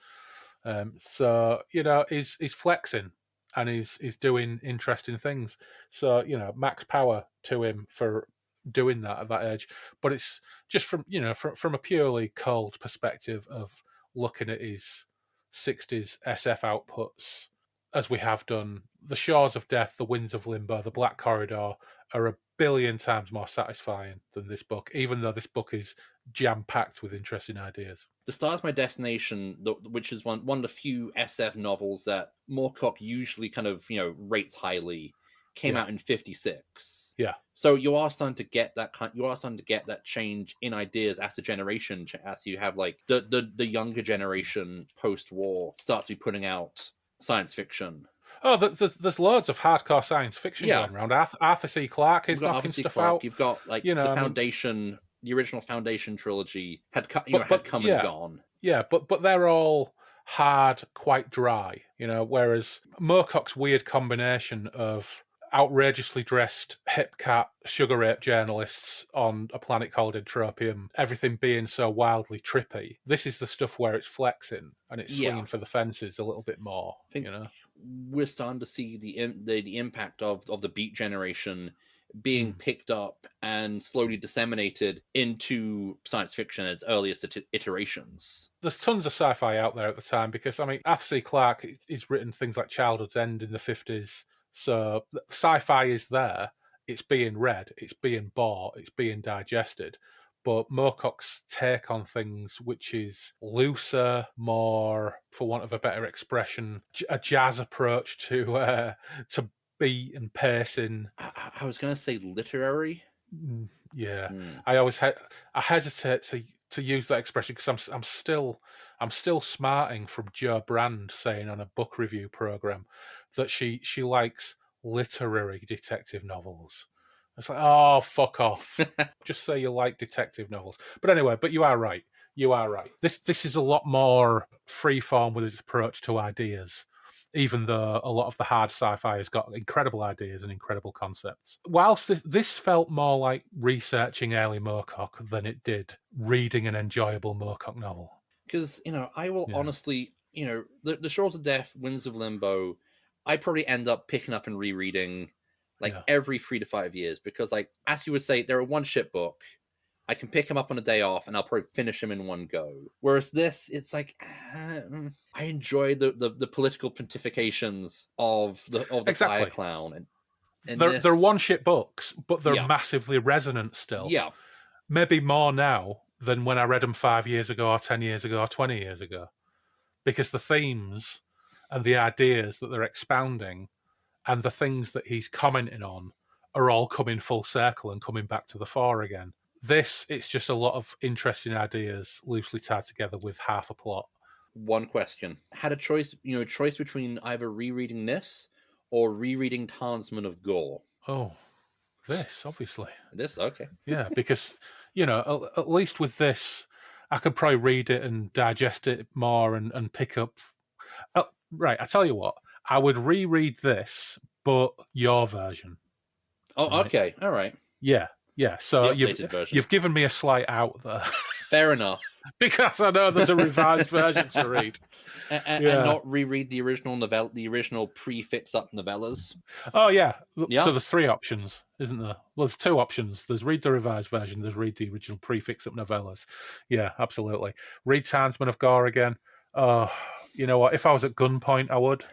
So, you know, he's flexing and he's doing interesting things. So, you know, max power to him for doing that at that age. But it's just from, you know, from a purely cold perspective of looking at his 60s SF outputs, as we have done, The Shores of Death, The Winds of Limbo, The Black Corridor are a billion times more satisfying than this book, even though this book is jam-packed with interesting ideas. The Star's My Destination, which is one of the few SF novels that Moorcock usually kind of, you know, rates highly, came out in 56. Yeah. So you are starting to get that change in ideas as a generation, as you have like the younger generation post-war start to be putting out science fiction. Oh, there's loads of hardcore science fiction Yeah. going around. Arthur C. Clarke is knocking stuff out. You've got like You know, the I mean, Foundation, the original Foundation trilogy had come yeah. and gone. Yeah, but they're all hard, quite dry, you know, whereas Moorcock's weird combination of outrageously dressed hip cat sugar ape journalists on a planet called Entropium, everything being so wildly trippy. This is the stuff where it's flexing and it's swinging for the fences a little bit more, you know. We're starting to see the impact of the Beat generation being picked up and slowly disseminated into science fiction at its earliest iterations. There's tons of sci-fi out there at the time because, I mean, Arthur C. Clarke has written things like Childhood's End in the 50s. So sci-fi is there. It's being read. It's being bought. It's being digested. But Moorcock's take on things, which is looser, more, for want of a better expression, a jazz approach to beat and pacing. I was going to say literary. Yeah, I hesitate to use that expression because I'm still smarting from Joe Brand saying on a book review program that she likes literary detective novels. It's like, oh, fuck off. Just say you like detective novels. But anyway, but you are right. You are right. This is a lot more freeform with its approach to ideas, even though a lot of the hard sci-fi has got incredible ideas and incredible concepts. Whilst this felt more like researching early Moorcock than it did reading an enjoyable Moorcock novel. Because, I will honestly, the Shores of Death, Winds of Limbo, I probably end up picking up and rereading every 3 to 5 years because, like, as you would say, they're a one-shit book. I can pick them up on a day off and I'll probably finish them in one go. Whereas this, it's like, I enjoy the political pontifications of the Fire Clown. And they're one-shit books, but they're massively resonant still. Yeah. Maybe more now than when I read them 5 years ago or 10 years ago or 20 years ago. Because the themes and the ideas that they're expounding and the things that he's commenting on are all coming full circle and coming back to the fore again. It's just a lot of interesting ideas loosely tied together with half a plot. One question. Had a choice between either rereading this or rereading Talisman of Gore? Oh, this, obviously. This, okay. Yeah, because, at least with this, I could probably read it and digest it more and pick up... right, I tell you what, I would reread this, but your version. Oh, right? Okay, all right. Yeah. So you've given me a slight out there. Fair enough. Because I know there's a revised version to read. And not reread the original novella, the original pre-fix-up novellas. Oh, yeah. So there's 3 options, isn't there? Well, there's 2 options. There's read the revised version, there's read the original pre-fix-up novellas. Yeah, absolutely. Read Townsman of Gore again. Oh, you know what? If I was at gunpoint, I would.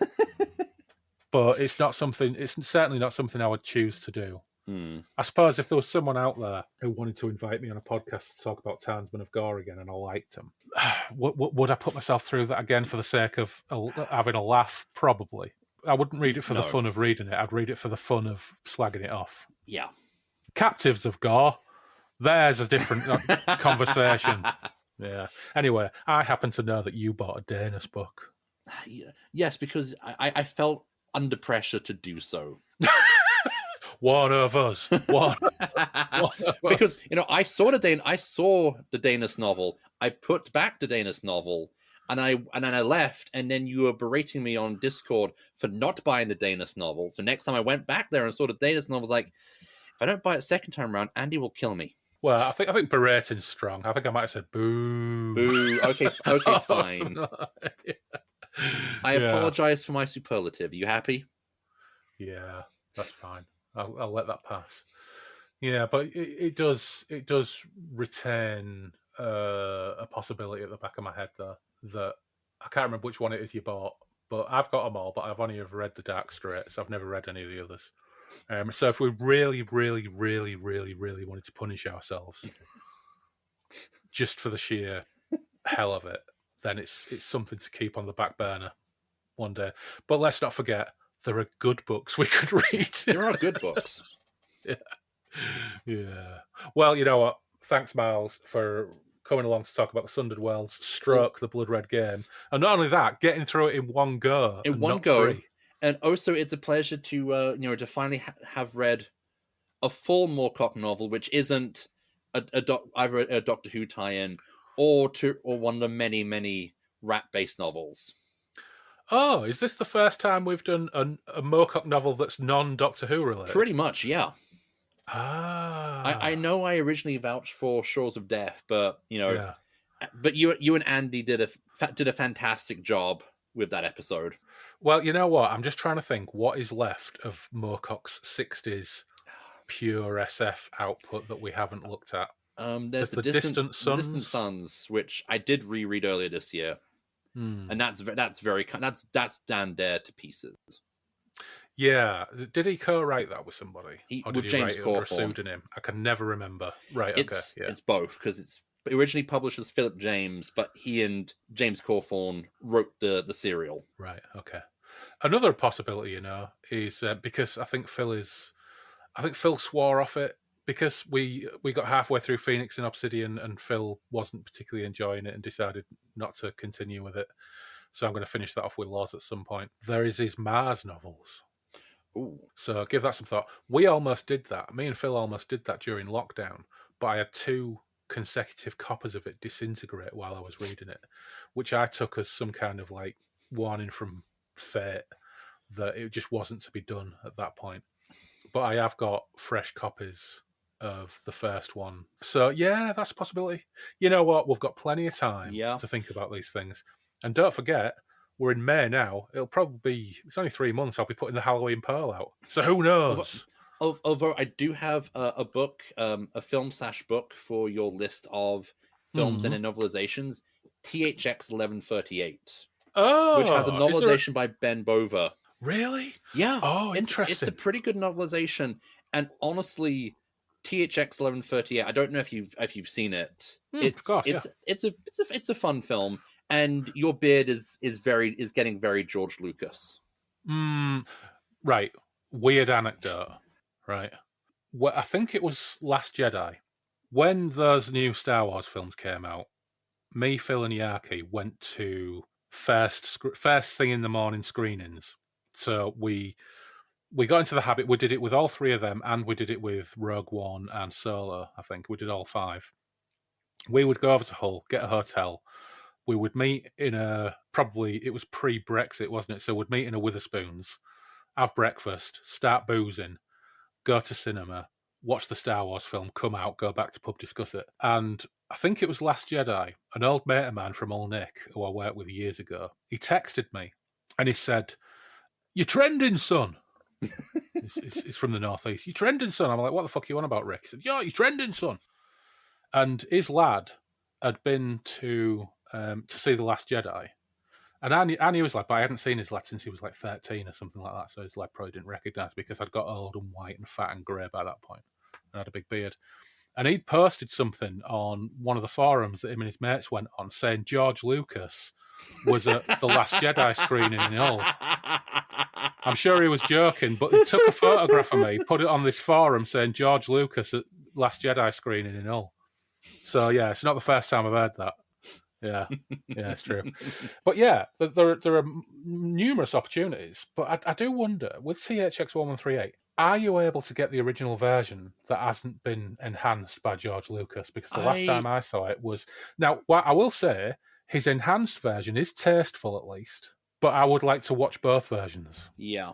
But it's certainly not something I would choose to do. I suppose if there was someone out there who wanted to invite me on a podcast to talk about Townsman of Gore again and I liked him, would I put myself through that again for the sake of having a laugh? Probably. I wouldn't read it for the fun of reading it. I'd read it for the fun of slagging it off. Yeah. Captives of Gore, there's a different conversation. Yeah. Anyway, I happen to know that you bought a Danish book. Yes, because I felt under pressure to do so. One of us. Because I saw the Danish novel. I put back the Danish novel, and then I left. And then you were berating me on Discord for not buying the Danish novel. So next time I went back there and saw the Danish novel, I was like, if I don't buy it second time around, Andy will kill me. Well, I think berating's strong. I think I might have said boo. Boo. Okay, fine. I apologize for my superlative. Are you happy? Yeah, that's fine. I'll let that pass. Yeah, but it does retain a possibility at the back of my head there that I can't remember which one it is you bought, but I've got them all, but I've only ever read the Dark Straits. I've never read any of the others. So if we really, really, really, really, really wanted to punish ourselves just for the sheer hell of it, then it's something to keep on the back burner one day. But let's not forget, there are good books we could read. There are good books. Yeah. Well, you know what? Thanks, Miles, for coming along to talk about the Sundered Wells, Stroke, the Blood Red game. And not only that, getting through it in one go In and one not go. three. And also, it's a pleasure to to finally have read a full Moorcock novel, which isn't either a Doctor Who tie-in or one of the many rat-based novels. Oh, is this the first time we've done a Moorcock novel that's non-Doctor Who related? Pretty much, yeah. Ah. I know I originally vouched for Shores of Death, but Yeah. but you and Andy did a fantastic job with that episode. Well, you know what? I'm just trying to think what is left of Moorcock's 60s pure SF output that we haven't looked at. There's the Distant Suns, which I did reread earlier this year, and that's Dan Dare to pieces. Yeah, did he co-write that with somebody, or did with he James write it under a Cawthorne. pseudonym? I can never remember. Right, okay, yeah. It's both, because it's originally published as Philip James, but he and James Cawthorne wrote the serial. Right, okay. Another possibility, is because I think Phil swore off it because we got halfway through Phoenix and Obsidian and Phil wasn't particularly enjoying it and decided not to continue with it. So I'm going to finish that off with Loz at some point. There is his Mars novels. Ooh. So give that some thought. We almost did that. Me and Phil almost did that during lockdown, but I had 2 consecutive copies of it disintegrate while I was reading it, which I took as some kind of like warning from fate that it just wasn't to be done at that point. But I have got fresh copies of the first one. So yeah, that's a possibility. You know what? We've got plenty of time to think about these things. And don't forget, we're in May now. It'll probably be, it's only 3 months. I'll be putting the Halloween Pearl out. So who knows? Although I do have a book, a film/book for your list of films and novelizations, THX 1138. Oh, which has a novelization by Ben Bova. Really? Yeah. Oh, interesting. It's a pretty good novelization, and honestly, THX 1138. I don't know if you've seen it. Of course, it's a fun film, and your beard is getting very George Lucas. Right. Weird anecdote. Right. Well, I think it was Last Jedi when those new Star Wars films came out. Me, Phil, and Yaki went to first thing in the morning screenings. So we got into the habit. We did it with all 3 of them, and we did it with Rogue One and Solo. I think we did all 5. We would go over to Hull, get a hotel. We would meet in it was pre-Brexit, wasn't it? So we'd meet in a Witherspoons, have breakfast, start boozing, go to cinema, watch the Star Wars film, come out, go back to pub, discuss it. And I think it was Last Jedi, an old mate of mine from Old Nick, who I worked with years ago, he texted me and he said, "You're trending, son." It's from the Northeast. "You're trending, son." I'm like, "What the fuck are you on about, Rick?" He said, "Yeah, you're trending, son." And his lad had been to see The Last Jedi. And Annie was like, but I hadn't seen his lad since he was like 13 or something like that. So his lad probably didn't recognise because I'd got old and white and fat and grey by that point. And I had a big beard. And he'd posted something on one of the forums that him and his mates went on saying George Lucas was at The Last Jedi screening in Hull. I'm sure he was joking, but he took a photograph of me, put it on this forum saying George Lucas at Last Jedi screening in Hull. So yeah, it's not the first time I've heard that. Yeah, it's true. But yeah, there are numerous opportunities. But I do wonder, with THX 1138, are you able to get the original version that hasn't been enhanced by George Lucas? Because the last time I saw it was... Now, what I will say, his enhanced version is tasteful at least, but I would like to watch both versions. Yeah.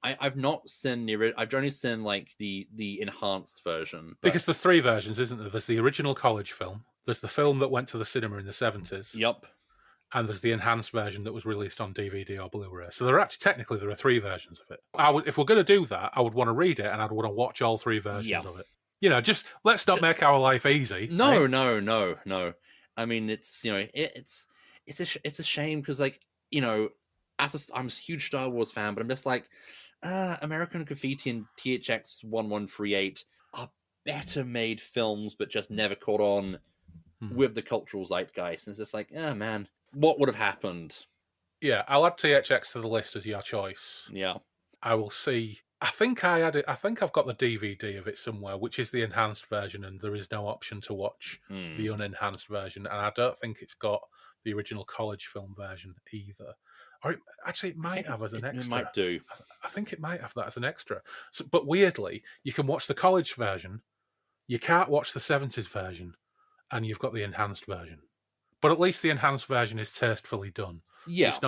I've not seen I've only seen like the enhanced version. But... Because there's 3 versions, isn't there? There's the original college film. There's the film that went to the cinema in the 70s. Yep. And there's the enhanced version that was released on DVD or Blu-ray. So there are 3 versions of it. If we're going to do that, I would want to read it and I'd want to watch all 3 versions of it. Just let's not make our life easy. No. I mean, it's it's a shame because I'm a huge Star Wars fan, but I'm just like, American Graffiti and THX 1138 are better made films, but just never caught on with the cultural zeitgeist. And it's just like, man, what would have happened? Yeah, I'll add THX to the list as your choice. Yeah. I will see. I think I had it. I think I've got the DVD of it somewhere, which is the enhanced version, and there is no option to watch the unenhanced version. And I don't think it's got the original college film version either. Or actually, it might have as an extra. It might do. I think it might have that as an extra. So, but weirdly, you can watch the college version. You can't watch the 70s version, and you've got the enhanced version. But at least the enhanced version is tastefully done. Yeah, it's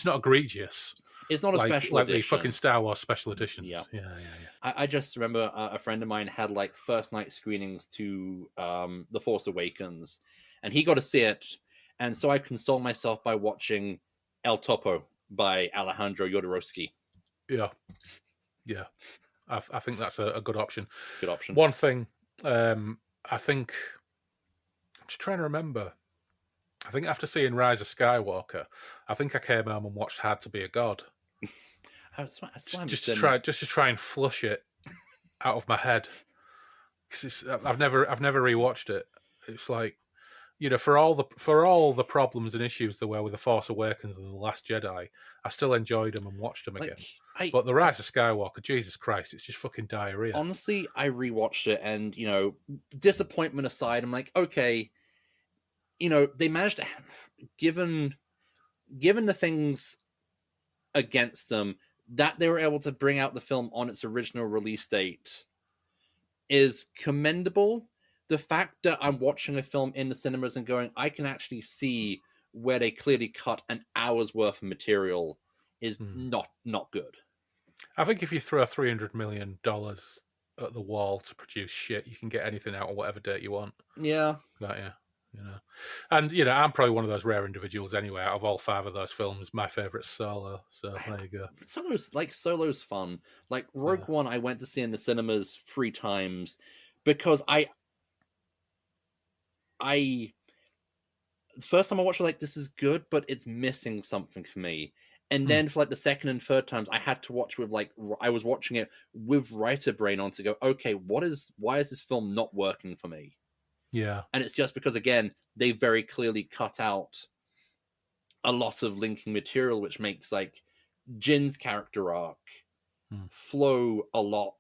not egregious. It's not a special like edition. the fucking Star Wars special editions. Yeah. I just remember a friend of mine had like first night screenings to The Force Awakens, and he got to see it, and so I consoled myself by watching El Topo by Alejandro Jodorowsky. Yeah. I think that's a good option. Good option. One thing, I think, I'm just trying to remember. I think after seeing Rise of Skywalker, I think I came home and watched Hard to Be a God. Just to try and flush it out of my head, because I've never rewatched it. It's like, for all the problems and issues there were with The Force Awakens and The Last Jedi, I still enjoyed them and watched them again. But The Rise of Skywalker, Jesus Christ, it's just fucking diarrhea. Honestly, I rewatched it, and disappointment aside, I'm like, okay, they managed to, given the things against them, that they were able to bring out the film on its original release date is commendable. The fact that I'm watching a film in the cinemas and going, I can actually see where they clearly cut an hour's worth of material is not good. I think if you throw $300 million at the wall to produce shit, you can get anything out of whatever date you want. Yeah. And I'm probably one of those rare individuals anyway. Out of all 5 of those films, my favorite's Solo. So there you go. Solo's fun. Like Rogue One, I went to see in the cinemas 3 times because the first time I watched it, like, this is good, but it's missing something for me. And then for like the second and third times, I had to watch with I was watching it with writer brain on to go, okay, why is this film not working for me? Yeah. And it's just because, again, they very clearly cut out a lot of linking material, which makes like Jin's character arc flow a lot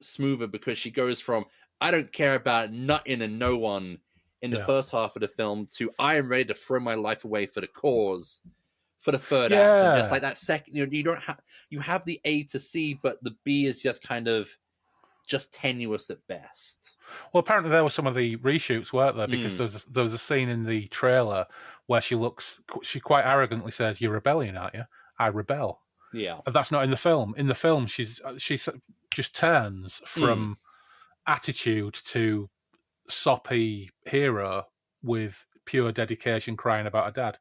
smoother, because she goes from, I don't care about nothing and no one in the first half of the film to I am ready to throw my life away for the cause for the third act. And just like that second, you have the A to C, but the B is just kind of just tenuous at best. Well, apparently there were some of the reshoots, weren't there? Because there was a scene in the trailer where she quite arrogantly says, "You're rebellion, aren't you?" I rebel. Yeah. And that's not in the film. In the film, she just turns from attitude to soppy hero with pure dedication, crying about her dad.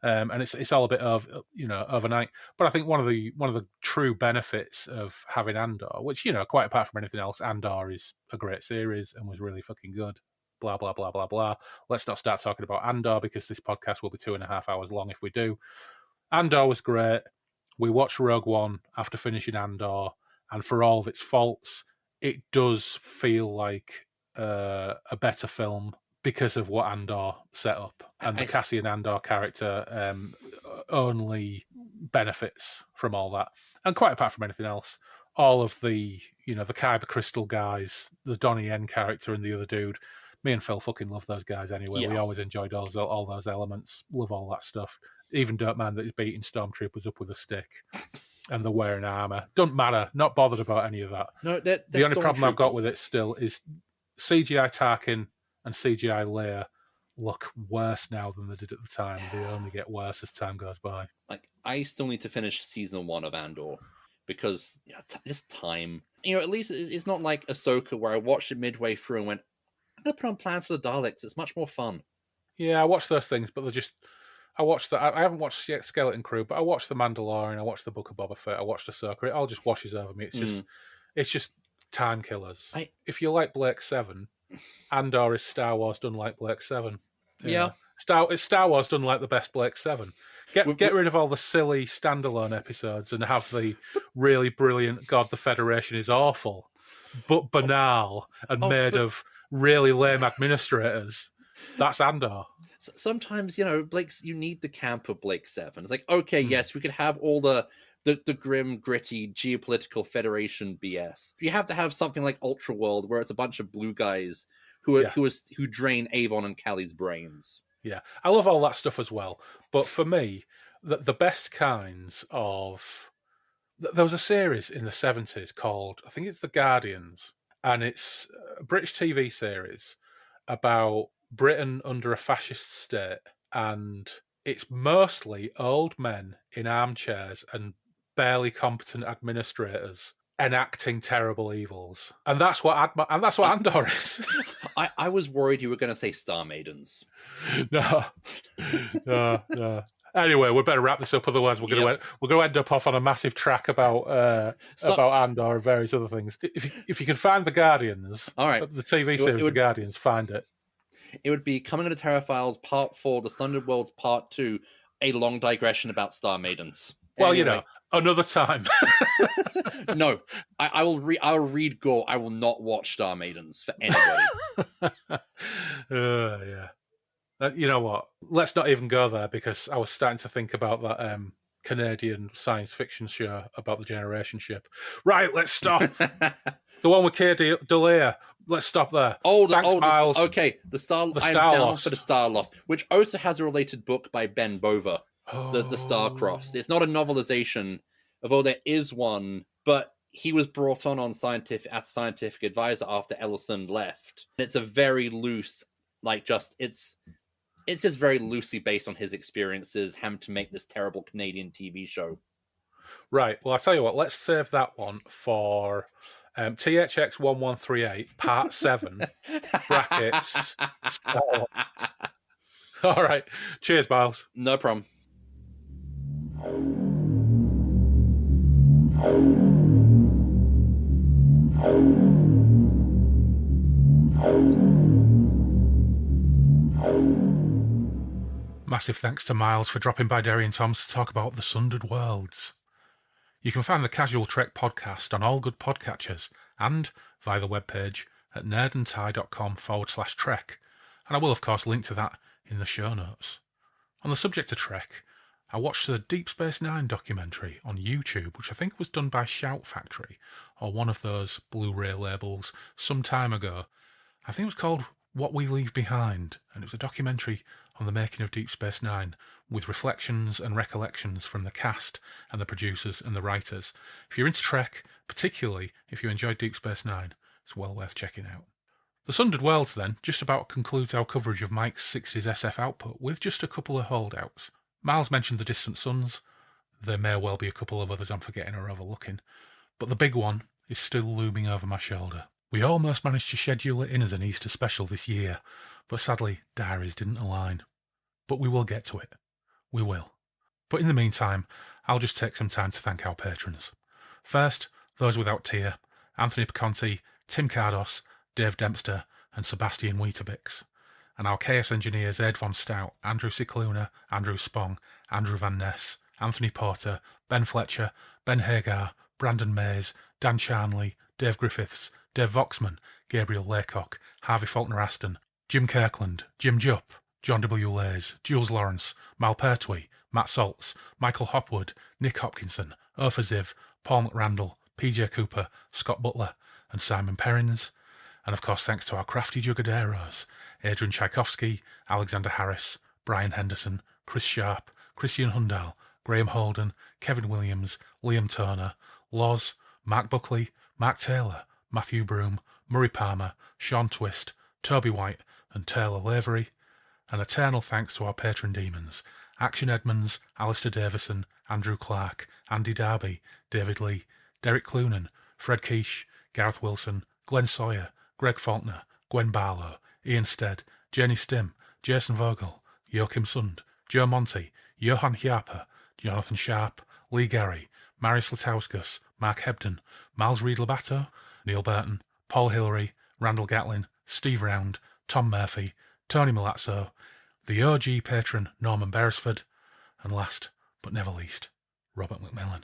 And it's all a bit of overnight. But I think one of the true benefits of having Andor, which quite apart from anything else, Andor is a great series and was really fucking good. Blah blah blah blah blah. Let's not start talking about Andor, because this podcast will be 2.5 hours long if we do. Andor was great. We watched Rogue One after finishing Andor, and for all of its faults, it does feel like a better film because of what Andor set up, and the Cassian Andor character only benefits from all that. And quite apart from anything else, all of the the Kyber Crystal guys, the Donnie Yen character, and the other dude, me and Phil fucking love those guys anyway. Yeah. We always enjoyed all those elements. Love all that stuff. Even don't mind that he's beating stormtroopers up with a stick and they're wearing armor. Don't matter. Not bothered about any of that. No, the only problem I've got with it still is CGI Tarkin and CGI Leia look worse now than they did at the time. They only get worse as time goes by. Like, I still need to finish season 1 of Andor because just time. At least it's not like Ahsoka where I watched it midway through and went, I'm going to put on plans for the Daleks. It's much more fun. Yeah, I watched those things, but I watched that. I haven't watched Skeleton Crew, but I watched The Mandalorian. I watched The Book of Boba Fett. I watched Ahsoka. It all just washes over me. It's just time killers. If you like Blake 7, Andor is Star Wars done like Blake 7. Yeah. It's Star Wars done like the best Blake 7. Get rid of all the silly standalone episodes and have the really brilliant God, the Federation is awful, but banal and made of really lame administrators. That's Andor. Sometimes, you need the camp of Blake 7. It's like, okay, yes, we could have all the the grim, gritty geopolitical Federation BS. You have to have something like Ultra World, where it's a bunch of blue guys who drain Avon and Callie's brains. Yeah, I love all that stuff as well. But for me, the best kinds of... There was a series in the 70s called, I think it's The Guardians, and it's a British TV series about Britain under a fascist state, and it's mostly old men in armchairs and barely competent administrators enacting terrible evils, and that's what Andor is. I was worried you were going to say Star Maidens. No. Anyway, we better wrap this up, otherwise we're going to end up off on a massive track about Andor and various other things. If you can find The Guardians, all right, the TV series The Guardians, find it. It would be Coming into Terra Files Part 4, The Sundered Worlds Part 2, a long digression about Star Maidens. Well, anyway. Another time. No, I'll read gore. I will not watch Star Maidens for anybody. Yeah. You know what? Let's not even go there, because I was starting to think about that Canadian science fiction show about the generation ship. Right, let's stop. The one with Kay Delia. Let's stop there. Thanks, Miles. Okay, I'm down for The Star Lost, which also has a related book by Ben Bova, the Star Crossed. It's not a novelization, although there is one, but he was brought on as a scientific advisor after Ellison left. It's a very loose, it's just very loosely based on his experiences, having to make this terrible Canadian TV show. Right. Well, I'll tell you what, let's save that one for THX 1138 Part 7 brackets. All right. Cheers, Miles. No problem. Massive thanks to Miles for dropping by Derry and Tom's to talk about the Sundered Worlds. You can find the Casual Trek podcast on all good podcatchers and via the webpage at nerdandtie.com/trek, and I will of course link to that in the show notes. On the subject of Trek, I watched the Deep Space Nine documentary on YouTube, which I think was done by Shout Factory, or one of those Blu-ray labels, some time ago. I think it was called What We Leave Behind, and it was a documentary on the making of Deep Space Nine, with reflections and recollections from the cast and the producers and the writers. If you're into Trek, particularly if you enjoyed Deep Space Nine, it's well worth checking out. The Sundered Worlds, then, just about concludes our coverage of Mike's 60s SF output, with just a couple of holdouts. Miles mentioned The Distant Suns. There may well be a couple of others I'm forgetting or overlooking, but the big one is still looming over my shoulder. We almost managed to schedule it in as an Easter special this year, but sadly, diaries didn't align. But we will get to it. We will. But in the meantime, I'll just take some time to thank our patrons. First, those without tier: Anthony Piconti, Tim Cardos, Dave Dempster, and Sebastian Weetabix. And our chaos engineers Ed Von Stout, Andrew Cicluna, Andrew Spong, Andrew Van Ness, Anthony Porter, Ben Fletcher, Ben Hagar, Brandon Mays, Dan Charnley, Dave Griffiths, Dave Voxman, Gabriel Laycock, Harvey Faulkner-Aston, Jim Kirkland, Jim Jupp, John W. Lays, Jules Lawrence, Mal Pertwee, Matt Saltz, Michael Hopwood, Nick Hopkinson, Ofer Ziv, Paul McRandall, PJ Cooper, Scott Butler, and Simon Perrins. And of course thanks to our crafty Jugaderos, Adrian Tchaikovsky, Alexander Harris, Brian Henderson, Chris Sharp, Christian Hundal, Graham Holden, Kevin Williams, Liam Turner, Loz, Mark Buckley, Mark Taylor, Matthew Broom, Murray Palmer, Sean Twist, Toby White, and Taylor Lavery. And eternal thanks to our patron demons: Action Edmonds, Alistair Davison, Andrew Clark, Andy Darby, David Lee, Derek Clunan, Fred Quiche, Gareth Wilson, Glenn Sawyer, Greg Faulkner, Gwen Barlow, Ian Stead, Jenny Stim, Jason Vogel, Joachim Sund, Joe Monty, Johan Hjarper, Jonathan Sharp, Lee Gary, Marius Latauskas, Mark Hebden, Miles Reed-Labato, Neil Burton, Paul Hillary, Randall Gatlin, Steve Round, Tom Murphy, Tony Malazzo, the OG patron Norman Beresford, and last but never least, Robert McMillan.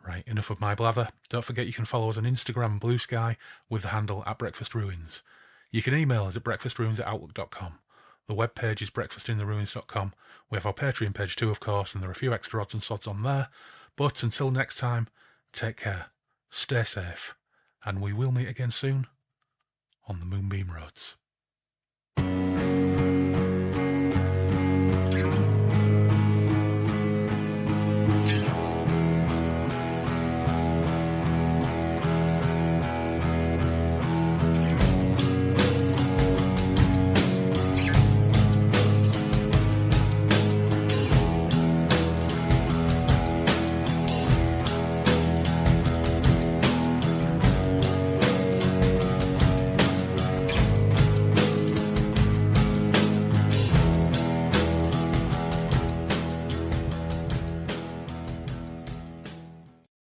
Right, enough of my blather. Don't forget you can follow us on Instagram and Blue Sky with the handle @BreakfastRuins. You can email us at breakfastruins@outlook.com. The webpage is breakfastintheruins.com. We have our Patreon page too, of course, and there are a few extra odds and sods on there. But until next time, take care, stay safe, and we will meet again soon on the Moonbeam Roads.